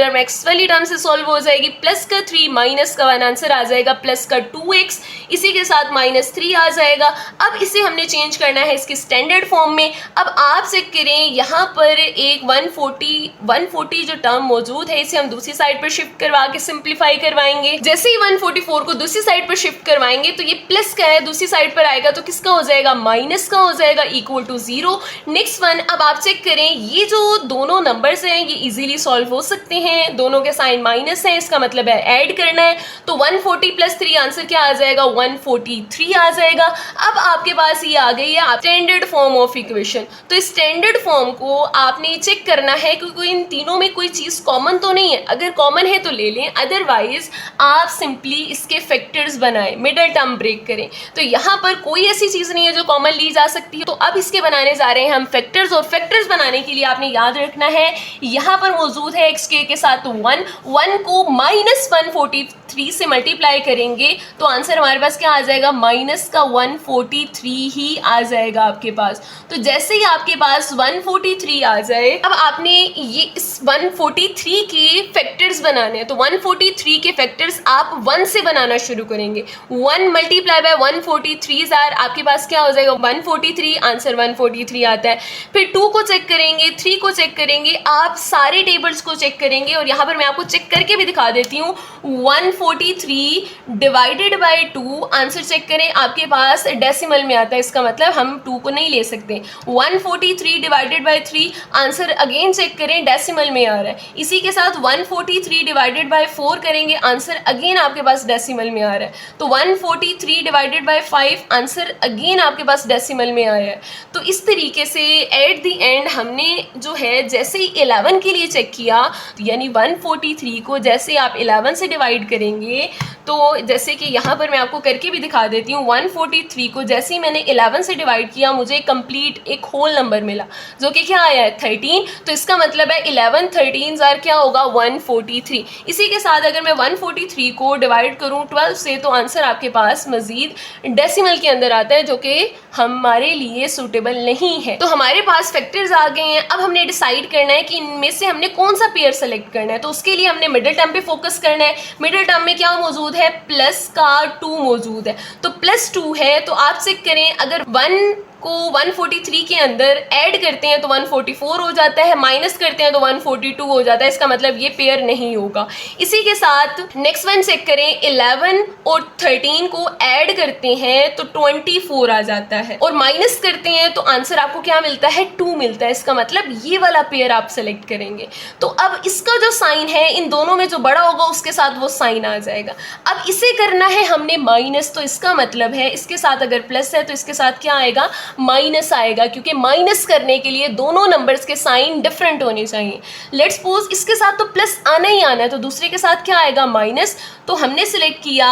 टर्म से सॉल्व हो जाएगी, प्लस का 3 माइनस का 1 आंसर आ जाएगा, प्लस का 2x इसी के साथ -3 आ जाएगा। अब इसे हमने चेंज करना है इसके स्टैंडर्ड फॉर्म में। अब आप चेक करें यहाँ पर एक 140 जो टर्म मौजूद है इसे हम दूसरी साइड पर शिफ्ट करवा के सिंप्लीफाई करवाएंगे। जैसे ही 144 को दूसरी साइड पर शिफ्ट करवाएंगे तो ये प्लस का है, दूसरी साइड पर आएगा तो किसका हो जाएगा माइनस का हो जाएगा, इक्वल टू 0। नेक्स्ट वन अब आप चेक करें, ये जो दोनों नंबर्स हैं ये इजीली सॉल्व हो सकते हैं, दोनों के साइन माइनस है, इसका मतलब है ऐड करना है। तो 140 प्लस 3 आंसर क्या आ जाएगा 143 आ जाएगा। अब आपके पास ये आ गई है स्टैंडर्ड फॉर्म ऑफ इक्वेशन। तो इस स्टैंडर्ड फॉर्म को आपने चेक करना है क्योंकि इन तीनों में कोई चीज़ कॉमन तो नहीं है, अगर कॉमन है तो ले लें, अदरवाइज आप सिंपली इसके फैक्टर्स बनाएं, मिडल टर्म ब्रेक करें। तो यहाँ पर कोई ऐसी चीज़ नहीं है जो कॉमन ली जा सकती है। तो अब इसके बनाने जा रहे हैं हम फैक्टर्स, और फैक्टर्स बनाने के लिए आपने याद रखना है यहाँ पर मौजूद है xk के साथ 1 को -143 से मल्टीप्लाई करेंगे तो आंसर हमारे पास क्या आ जाएगा माइनस का 143 ही आ जाएगा आपके पास। तो जैसे ही आपके पास 143 आ जाए, अब आपने ये इस 143 के फैक्टर्स बनाने हैं। तो 143 के फैक्टर्स आप 1 से बनाना शुरू करेंगे, 1 मल्टीप्लाई बाय 143 आपके पास क्या हो जाएगा 143, आंसर 143 आता है। फिर 2 को चेक करेंगे, 3 को चेक करेंगे, आप सारे टेबल्स को चेक करेंगे और यहाँ पर मैं आपको चेक करके भी दिखा देती हूँ। 143 डिवाइडेड बाय 2 आंसर चेक करें, आपके पास डेसिमल में आता है, इसका मतलब हम 2 को नहीं ले सकते। 143 divided by 3 answer again check करें, डेसिमल में आ रहा है। इसी के साथ 143 डिवाइडेड बाय 4 करेंगे, आंसर अगेन आपके पास डेसिमल में आ रहा है। तो 143 डिवाइडेड बाय 5 आंसर अगेन आपके पास डेसिमल में आया है। तो इस तरीके से एट द एंड हमने जो है जैसे ही 11 के लिए चेक किया, यानी 143 को जैसे आप 11 से डिवाइड करेंगे, तो जैसे कि यहाँ पर मैं आपको करके भी दिखा देती हूँ, 143 को जैसे ही मैंने 11 से डिवाइड किया मुझे कंप्लीट एक होल नंबर मिला जो कि क्या आया है 13। तो इसका मतलब है 11 13 जार क्या होगा 143। इसी के साथ अगर मैं 143 को डिवाइड करूँ 12 से तो आंसर आपके पास मजीद डेसिमल के अंदर आता है, जो कि हमारे लिए सूटेबल नहीं है। तो हमारे पास फैक्टर्स आ गए हैं। अब हमने डिसाइड करना है कि इनमें से हमने कौन सा पेयर सेलेक्ट करना है। तो उसके लिए हमने मिडिल टर्म पे फोकस करना है। मिडिल टर्म में क्या मौजूद है, प्लस का 2 मौजूद है। तो +2 है तो आप चेक करें, अगर 1 को 143 के अंदर ऐड करते हैं तो 144 हो जाता है, माइनस करते हैं तो 142 हो जाता है। इसका मतलब ये पेयर नहीं होगा। इसी के साथ नेक्स्ट वन चेक करें, 11 और 13 को ऐड करते हैं तो 24 आ जाता है, और माइनस करते हैं तो आंसर आपको क्या मिलता है, 2 मिलता है। इसका मतलब ये वाला पेयर आप सेलेक्ट करेंगे। तो अब इसका जो साइन है, इन दोनों में जो बड़ा होगा उसके साथ वो साइन आ जाएगा। अब इसे करना है हमने माइनस, तो इसका मतलब है इसके साथ अगर प्लस है तो इसके साथ क्या आएगा, माइनस आएगा, क्योंकि माइनस करने के लिए दोनों नंबर्स के साइन डिफरेंट होने चाहिए। लेट्स सपोज इसके साथ तो प्लस आना ही आना है, तो दूसरे के साथ क्या आएगा, माइनस। तो हमने सिलेक्ट किया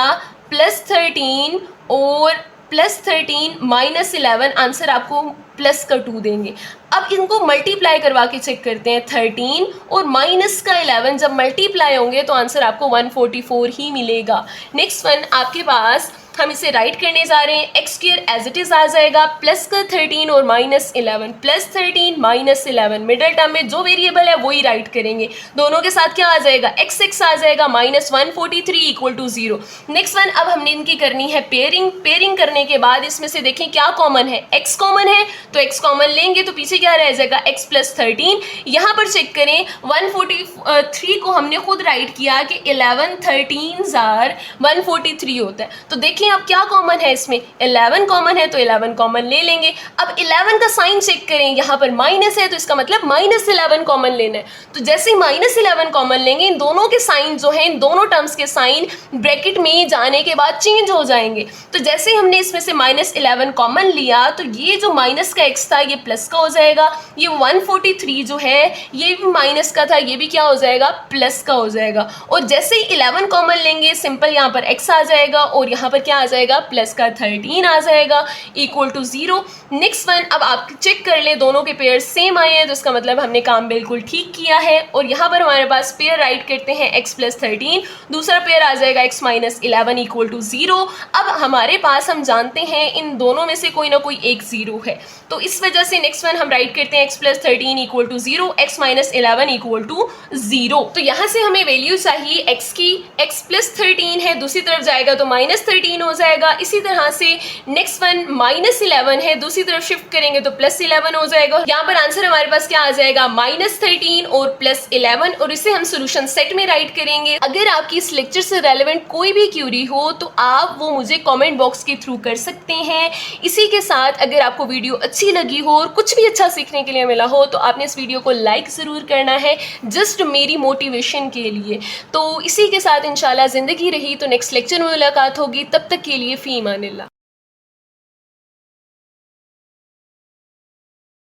+13 और +13 -11, आंसर आपको प्लस का 2 देंगे। अब इनको मल्टीप्लाई करवा के चेक करते हैं, 13 और माइनस का 11 जब मल्टीप्लाई होंगे तो आंसर आपको 144 ही मिलेगा। नेक्स्ट वन आपके पास, हम इसे राइट करने जा रहे हैं, X square as it is आ जाएगा, प्लस का 13 और -11, +13 -11, मिडल टर्म में जो वेरिएबल है वही राइट करेंगे। दोनों के साथ क्या आ जाएगा, x आ जाएगा, -143 = 0। नेक्स्ट वन, अब हमने इनकी करनी है पेयरिंग। पेयरिंग करने के बाद इसमें से देखें क्या कॉमन है, x कॉमन है, तो x कॉमन लेंगे तो पीछे क्या रह जाएगा, x + 13। यहाँ पर चेक करें, 143 को हमने खुद राइट किया कि 11 13s are 143 होता है। तो देखिए अब क्या कॉमन है, इसमें 11 कॉमन है, तो 11 कॉमन ले लेंगे। अब 11 का साइन चेक करें, यहाँ पर माइनस है तो इसका मतलब -11 कॉमन लेना है। तो जैसे ही -11 कॉमन लेंगे, इन दोनों के साइन जो है, इन दोनों टर्म्स के साइन ब्रैकेट में जाने के बाद चेंज हो जाएंगे। तो जैसे ही हमने इसमें से -11 कॉमन लिया तो ये जो माइनस का x था ये प्लस का हो जाएगा, ये 143 जो है ये भी माइनस का था, ये भी क्या हो जाएगा, प्लस का हो जाएगा। और जैसे ही 11 कॉमन लेंगे, सिंपल यहाँ पर x आ जाएगा और यहाँ पर क्या आ जाएगा, प्लस का 13 आ जाएगा, = 0। नेक्स्ट वन, अब आप चेक कर ले दोनों के पेयर सेम आए हैं तो इसका मतलब हमने काम बिल्कुल ठीक किया है। और यहाँ पर हमारे पास पेयर राइट करते हैं, x + 13, दूसरा पेयर आ जाएगा x - 11 = 0। अब हमारे पास, हम जानते हैं इन दोनों में से कोई ना कोई एक 0 है, तो इस वजह से नेक्स्ट वन हम राइट करते हैं x + 13 = 0, x - 11 = 0। तो यहाँ से हमें वैल्यू चाहिए x की, x + 13 है, दूसरी तरफ जाएगा तो -13 हो जाएगा। इसी तरह से नेक्स्ट वन -11 है, दूसरी तरफ शिफ्ट करेंगे तो +11 हो जाएगा। यहाँ पर आंसर हमारे पास क्या आ जाएगा, -13 और +11, और इसे हम सोल्यूशन सेट में राइट करेंगे। अगर आपकी इस लेक्चर से रेलेवेंट कोई भी क्यूरी हो तो आप वो मुझे कमेंट बॉक्स के थ्रू कर सकते हैं। इसी के साथ अगर आपको वीडियो अच्छी लगी हो और कुछ भी अच्छा सीखने के लिए मिला हो तो आपने इस वीडियो को लाइक ज़रूर करना है, जस्ट मेरी मोटिवेशन के लिए। तो इसी के साथ इंशाल्लाह ज़िंदगी रही तो नेक्स्ट लेक्चर में मुलाकात होगी। तब तक के लिए फ़ी अमानिल्लाह।